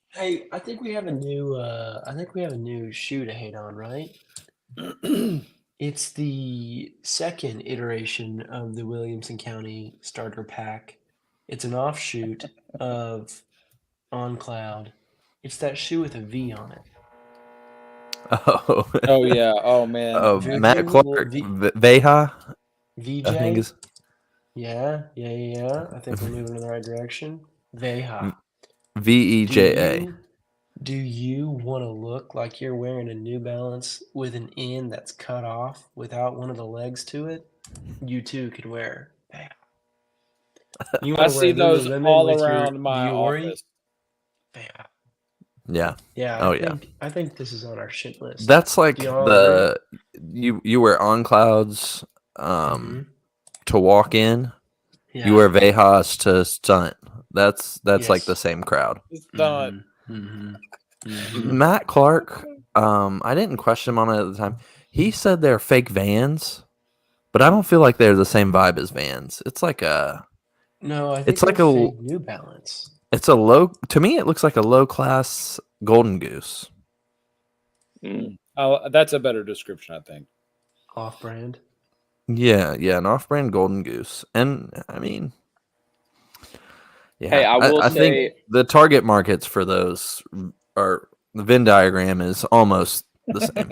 Hey, I think we have a new shoe to hate on, right? It's the second iteration of the Williamson County starter pack. It's an offshoot of OnCloud. It's that shoe with a V on it. Oh. Oh yeah. Oh man. Oh, Very Matt cool. Clark. V- Veja. VJ. I think is. Yeah. I think we're moving in the right direction. Veja. Veja. Do you want to look like you're wearing a New Balance with an end that's cut off without one of the legs to it? You too could wear. You I wanna see wear those Lululemon all with your around my Diori? office. Yeah. Yeah. Oh, yeah. I think this is on our shit list. That's like Do y'all you wear OnClouds Mhm. to walk in. Yeah. You wear Vejas to stunt. That's like Yes. the same crowd. It's not. Mhm. Matt Clark, I didn't question him on it at the time. He said they're fake Vans, but I don't feel like they're the same vibe as Vans. It's like No, I think It's like they're a- fake New Balance. it's a low to me it looks like a low class Golden Goose. Oh, that's a better description, I think. Off-brand. Yeah, an off-brand Golden Goose. And I mean yeah, Hey, I will I say- think the target markets for those are the Venn diagram is almost the same.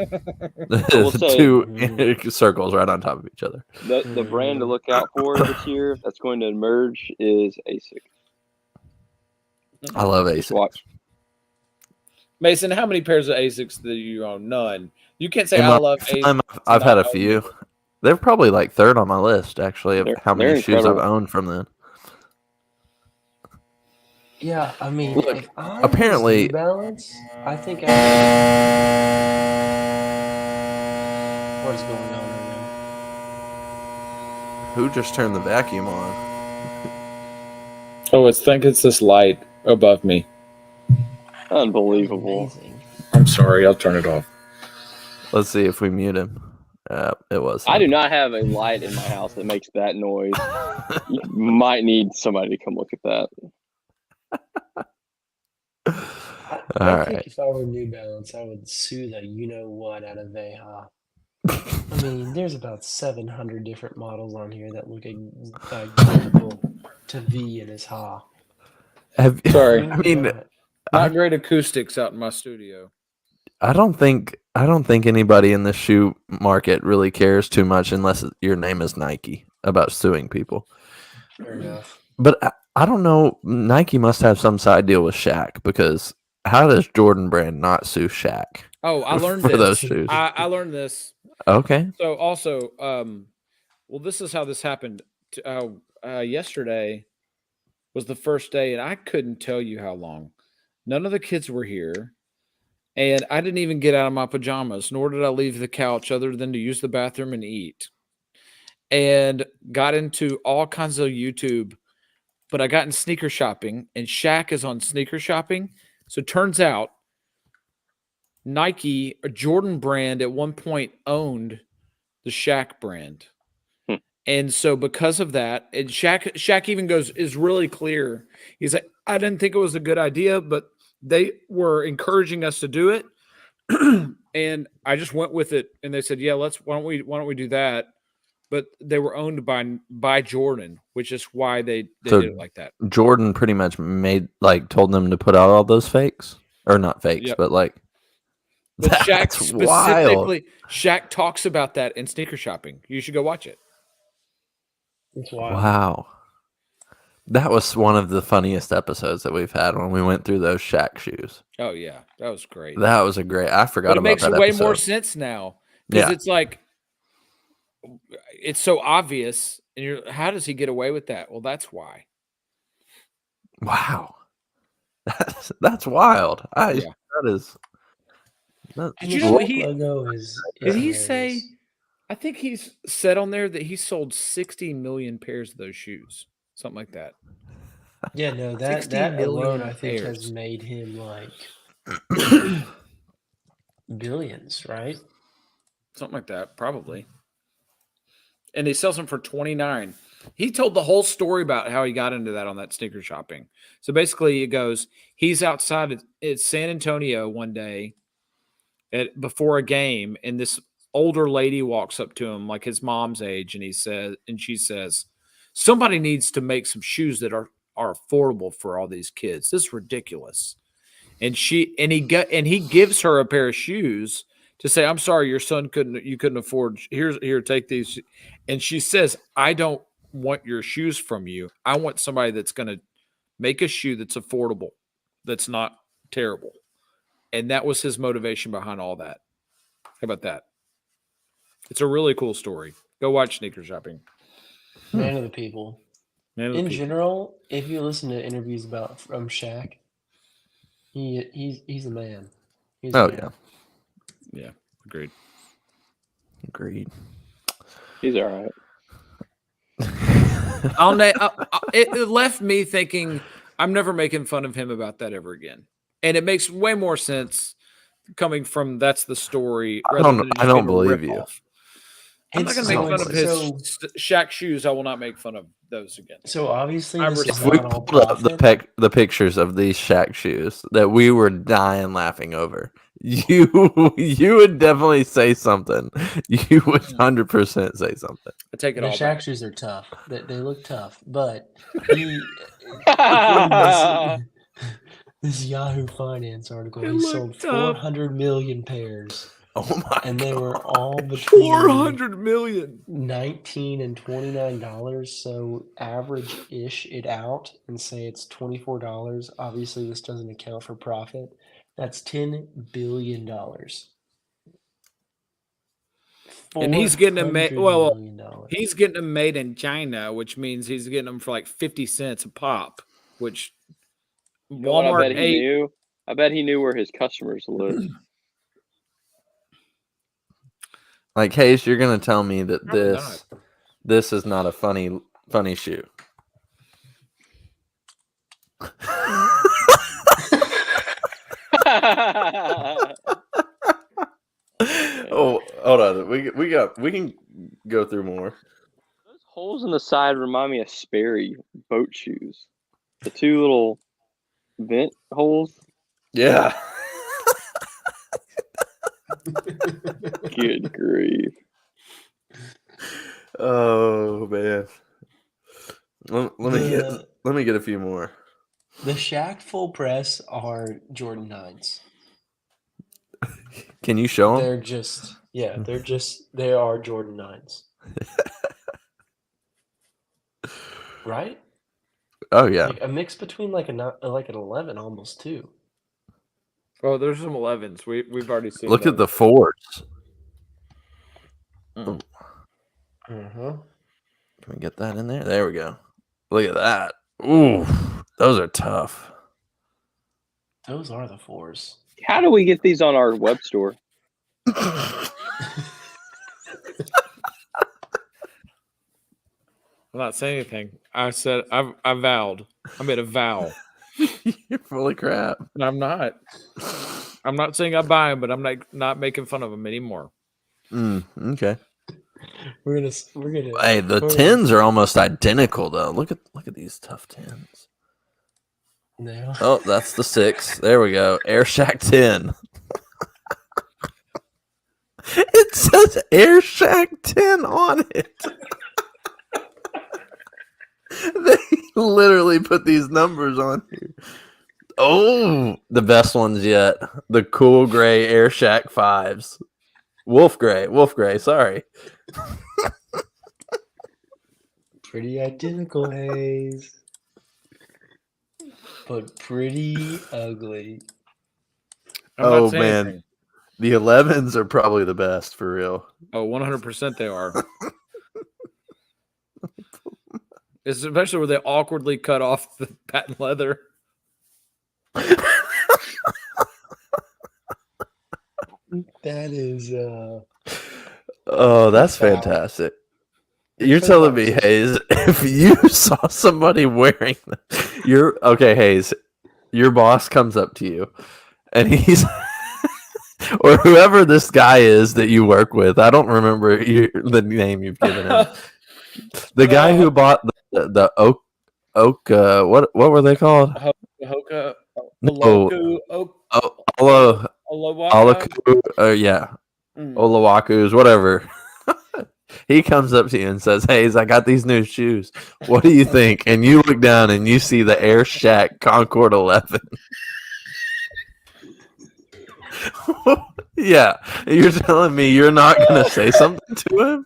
will say- Two circles right on top of each other. The brand to look out for this year that's going to emerge is ASIC. I love Just ASIC. watch. Mason, how many pairs of Asics do you own? None. You can't say In I my love lifetime, Asics. I've had a not own few. They're probably like third on my list, actually, of They're- how many they're shoes I've incredible. owned from them. Yeah, I mean, Look, if I apparently- was New Balance, I think what is going on right Who just turned the vacuum on? Oh, I think it's this light above me. now? Unbelievable. Amazing. I'm sorry. I'll turn it off. Let's see if we mute him. It was. I do not have a light in my house that makes that noise. You might need somebody to come look at that. I All think right. if I were New Balance, I would sue the you-know-what out of Veja. I mean, there's about 700 different models on here that look identical to V and his Ha. Sorry. I mean, Not great acoustics out in my studio. I don't think anybody in the shoe market really cares too much unless your name is Nike about suing people. Fair enough. But I don't know. Nike must have some side deal with Shaq because how does Jordan Brand not sue Shaq? Oh, I learned for this. those shoes. I learned this. Okay. So also, well, this is how this happened. Yesterday was the first day, and I couldn't tell you how long. None of the kids were here, and I didn't even get out of my pajamas, nor did I leave the couch other than to use the bathroom and eat. And got into all kinds of YouTube, but I got in sneaker shopping, and Shaq is on sneaker shopping. So it turns out Nike, a Jordan Brand, at one point owned the Shaq brand. And so because of that, and Shaq even is really clear. He's like, I didn't think it was a good idea, but they were encouraging us to do it. And I just went with it. And they said, yeah, why don't we do that? but they were owned by Jordan, which is why they did it like that. Jordan pretty much told them to put out all those fakes, or not fakes, but like. But Shaq specifically, Shaq talks about that in Sneaker Shopping. You should go watch it. It's wild. Wow. That was one of the funniest episodes that we've had when we went through those Shaq shoes. Oh yeah, that was great. That was I forgot about that. It makes way more sense now because it's like it's so obvious, and how does he get away with that? Well, that's why. Wow, that's wild. That is. Did you know did he say? I think he's said on there that he sold 60 million pairs of those shoes, something like that. Yeah, no, that alone I think has made him like billions, right? Something like that, probably. And he sells them for $29. He told the whole story about how he got into that on that Sneaker Shopping. So basically, it goes, he's outside at San Antonio one day before a game, and this older lady walks up to him, like his mom's age, and she says, somebody needs to make some shoes that are affordable for all these kids. This is ridiculous. And he gives her a pair of shoes to say, I'm sorry, your son couldn't afford. Here, take these. And she says, I don't want your shoes from you. I want somebody that's going to make a shoe that's affordable, that's not terrible. And that was his motivation behind all that. How about that? It's a really cool story. Go watch Sneaker Shopping. Man of the people. In general, if you listen to interviews from Shaq, he's a man. He's a man. Yeah. Agreed. He's all right. It left me thinking I'm never making fun of him about that ever again, and it makes way more sense coming from that's the story. I don't believe you. I'm not going to make fun of his Shaq shoes. I will not make fun of those again. So obviously, if we pulled up the pictures of these Shaq shoes that we were dying laughing over, you would definitely say something. You would 100% say something. I take it the all. Shaq back. Shoes are tough. They look tough, but this Yahoo Finance article, he sold 400 million pairs. Oh my! And they were all between 400 million, $19 and $29. So average-ish it out and say it's $24. Obviously, this doesn't account for profit. That's $10 billion. And he's getting them made. Well, he's getting them made in China, which means he's getting them for like 50 cents a pop. Which Walmart I bet he knew where his customers lived. Like, Hayes, you're gonna tell me that this is not a funny shoe. Oh, hold on. We can go through more. Those holes in the side remind me of Sperry boat shoes. The two little vent holes. Yeah. Good grief. Oh man. Let me get a few more. The Shaq full press are Jordan 9s. Can you show them? They are Jordan 9s. Right? Oh yeah. Like a mix between like an 11 almost too. Oh, there's some 11s. We've already seen. Look at the 4s. Uh-huh. Can we get that in there? There we go. Look at that. Ooh, those are tough. Those are the 4s. How do we get these on our web store? I'm not saying anything. I said I vowed. I made a vow. You're full of crap. I'm not. I'm not saying I buy them, but I'm not making fun of them anymore. Okay. We're gonna. Hey, the 10s are almost identical though. Look at these tough 10s. No. Oh, that's the 6. There we go. Air Shack 10. It says Air Shack 10 on it. They literally put these numbers on here. Oh, the best ones yet. The cool gray Air Shack 5s. Wolf gray, sorry. Pretty identical, Hayes. But pretty ugly. Oh, man. The 11s are probably the best, for real. Oh, 100% they are. Especially where they awkwardly cut off the patent leather. That is Oh, that's fantastic. You're telling me, Hayes, if you saw somebody wearing Hayes, your boss comes up to you and he's or whoever this guy is that you work with, I don't remember the name you've given him. The guy who bought the oak what were they called? Hoka. Olawaku, yeah. Olawakus, whatever. He comes up to you and says, "Hayes, I got these new shoes. What do you think?" And you look down and you see the Air Shack Concord 11. Yeah, you're telling me you're not going to say something to him?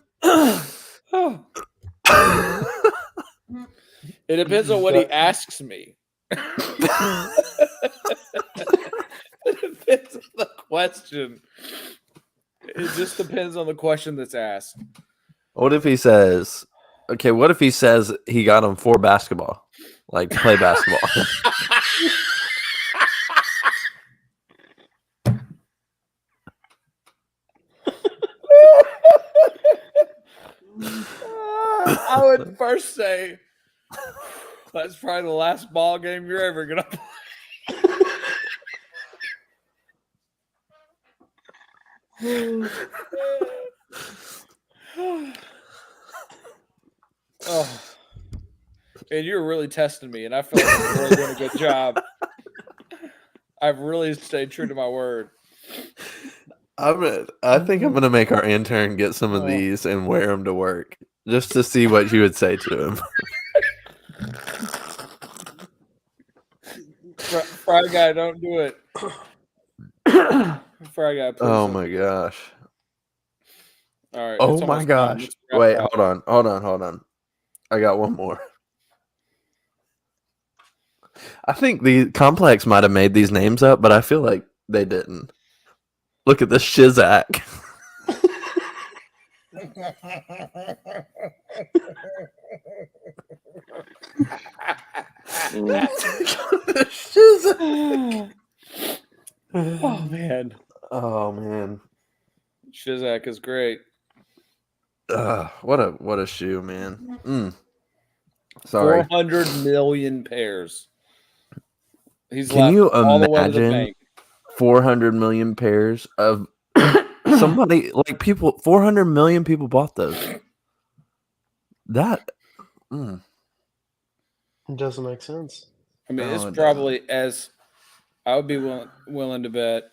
It depends on what he asks me. It depends on the question. It just depends on the question that's asked. What if he says, he got him for basketball, like to play basketball? I would first say, that's probably the last ball game you're ever going to play. Oh. And you're really testing me, and I feel like I'm really doing a good job. I've really stayed true to my word. I think I'm gonna make our intern get some of these and wear them to work, just to see what you would say to him. Fry guy, don't do it. Fry guy, please. Oh my gosh. All right. Oh my gosh. Wait, hold on. I got one more. I think the Complex might have made these names up, but I feel like they didn't. Look at this Shizak. Oh man. Oh man. Shizak is great. What a shoe, man. Sorry. 400 million pairs. Can you imagine 400 million pairs of somebody like people? 400 million people bought those. That it doesn't make sense. I mean, it's probably as I would be willing to bet.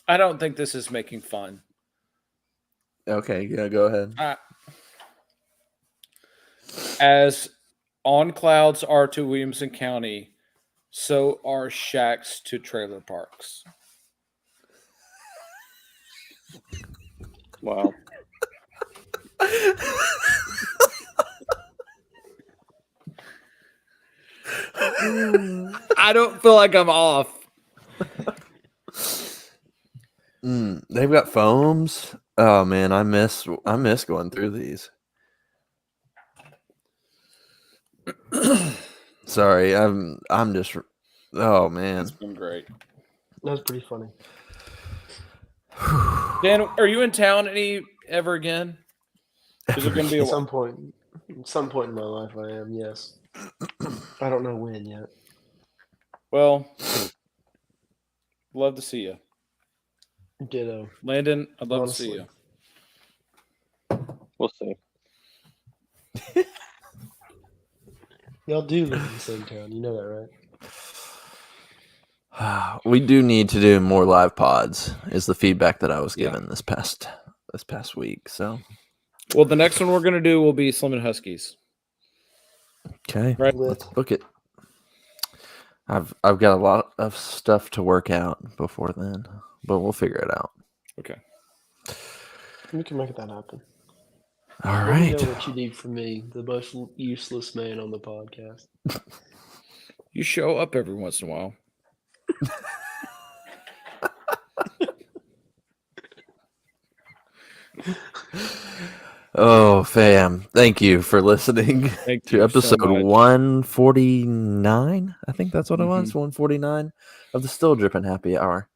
I don't think this is making fun. Okay, yeah, go ahead. As on clouds are to Williamson County, so are shacks to trailer parks. Wow. I don't feel like I'm off. They've got foams. Oh man, I miss going through these. Sorry, I'm just. Oh man, It's been great. That was pretty funny. Dan, are you in town ever again? Is it going to be At some point in my life, I am. Yes. I don't know when yet. Well, love to see you. Ditto. Landon, I'd love to see you. We'll see. Y'all do live in the same town. You know that, right? We do need to do more live pods. Is the feedback that I was given this past week. So, well, the next one we're gonna do will be Slim and Huskies. Okay, right. Let's book it. I've got a lot of stuff to work out before then, but we'll figure it out. Okay. We can make that happen. All Let right. me know what you need from me, the most useless man on the podcast. You show up every once in a while. Oh, fam. Thank you for listening to episode 149. I think that's what it was. 149 of the Still Drippin' Happy Hour.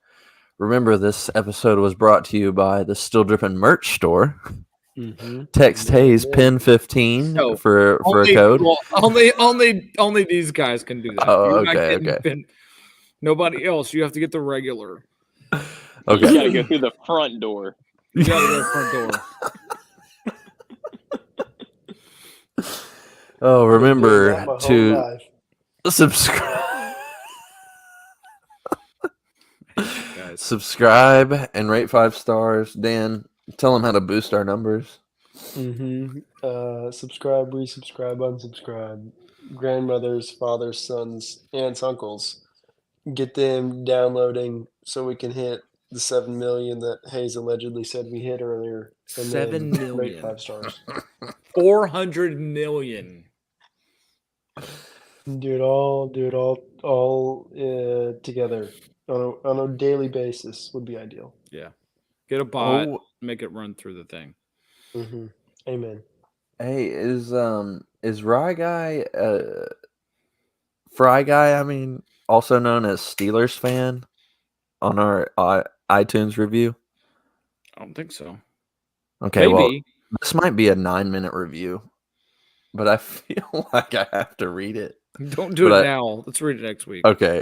Remember, this episode was brought to you by the Still Drippin' merch store. Text Hayes pin 15 for a code. Well, only these guys can do that. Oh, okay. Nobody else. You have to get the regular. Okay. You gotta go through the front door. You gotta go front door. Oh, remember to subscribe. Subscribe and rate 5 stars. Dan, tell them how to boost our numbers. Subscribe, resubscribe, unsubscribe. Grandmothers, fathers, sons, aunts, uncles. Get them downloading so we can hit the 7 million that Hayes allegedly said we hit earlier. And 7 million. Rate 5 stars. 400 million. Do it all together on a daily basis would be ideal. Yeah. Get a bot, make it run through the thing. Amen. Hey, is Fry Guy, I mean, also known as Steelers fan, on our iTunes review? I don't think so. Okay, maybe. Well, this might be a 9-minute review, but I feel like I have to read it. Don't do it now. Let's read it next week. Okay.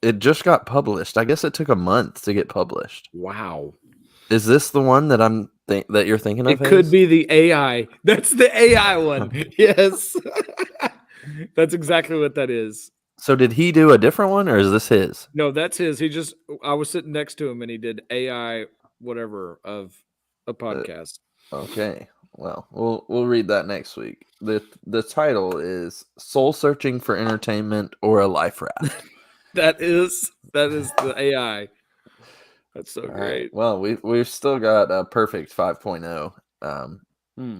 It just got published. I guess it took a month to get published. Wow. Is this the one that that you're thinking of? It could be the AI. That's the AI one. Yes. That's exactly what that is. So did he do a different one, or is this his? No, that's his. I was sitting next to him and he did AI whatever of a podcast. Okay. Well, we'll read that next week. The title is Soul Searching for Entertainment or a Life Raft. That is the AI. That's so great. Right. Well, we've still got a perfect 5.0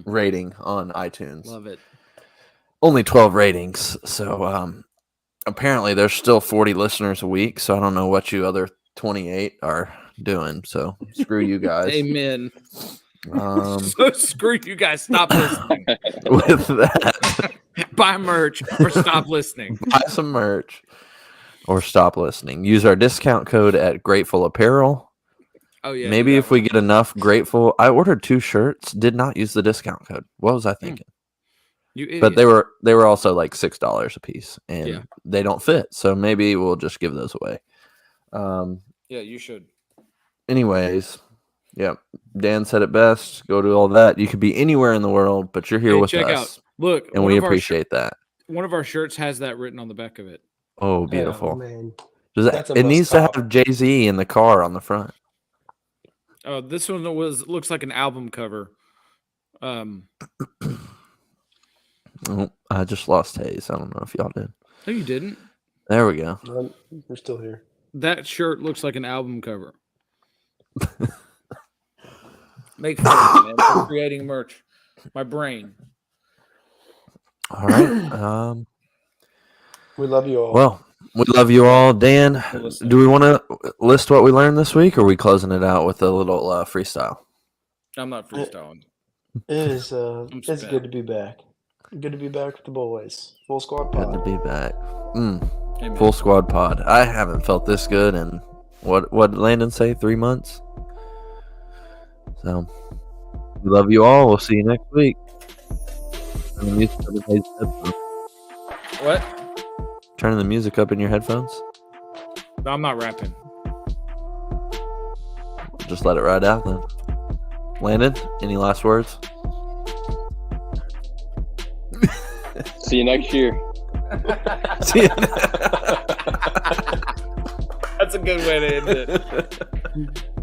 rating on iTunes. Love it. Only 12 ratings. So apparently there's still 40 listeners a week. So I don't know what you other 28 are doing. So screw you guys. Amen. So screw you guys. Stop listening. With that, buy merch or stop listening. Buy some merch or stop listening. Use our discount code at Grateful Apparel. Oh yeah. Maybe if we get enough Grateful. I ordered 2 shirts. Did not use the discount code. What was I thinking? You idiot. But they were also like $6 a piece, and they don't fit. So maybe we'll just give those away. Yeah, you should. Anyways. Yeah, Dan said it best. Go do all that. You could be anywhere in the world, but you're here with check us. Out. Look, and we appreciate that. One of our shirts has that written on the back of it. Oh, beautiful! Man. It needs to have Jay-Z in the car on the front. Oh, this one looks like an album cover. Oh, I just lost Hayes. I don't know if y'all did. No, you didn't. There we go. We're still here. That shirt looks like an album cover. Make fun of me, man, for creating merch. My brain. All right. We love you all. Well, we love you all. Dan, do we want to list what we learned this week, or are we closing it out with a little freestyle? I'm not freestyling. It's good to be back. Good to be back with the boys. Full squad pod. Good to be back. Full squad pod. I haven't felt this good in what did Landon say? 3 months. So, we love you all. We'll see you next week. What? Turning the music up in your headphones? No, I'm not rapping. Just let it ride out then. Landon, any last words? See you next year. See you. good way to end it.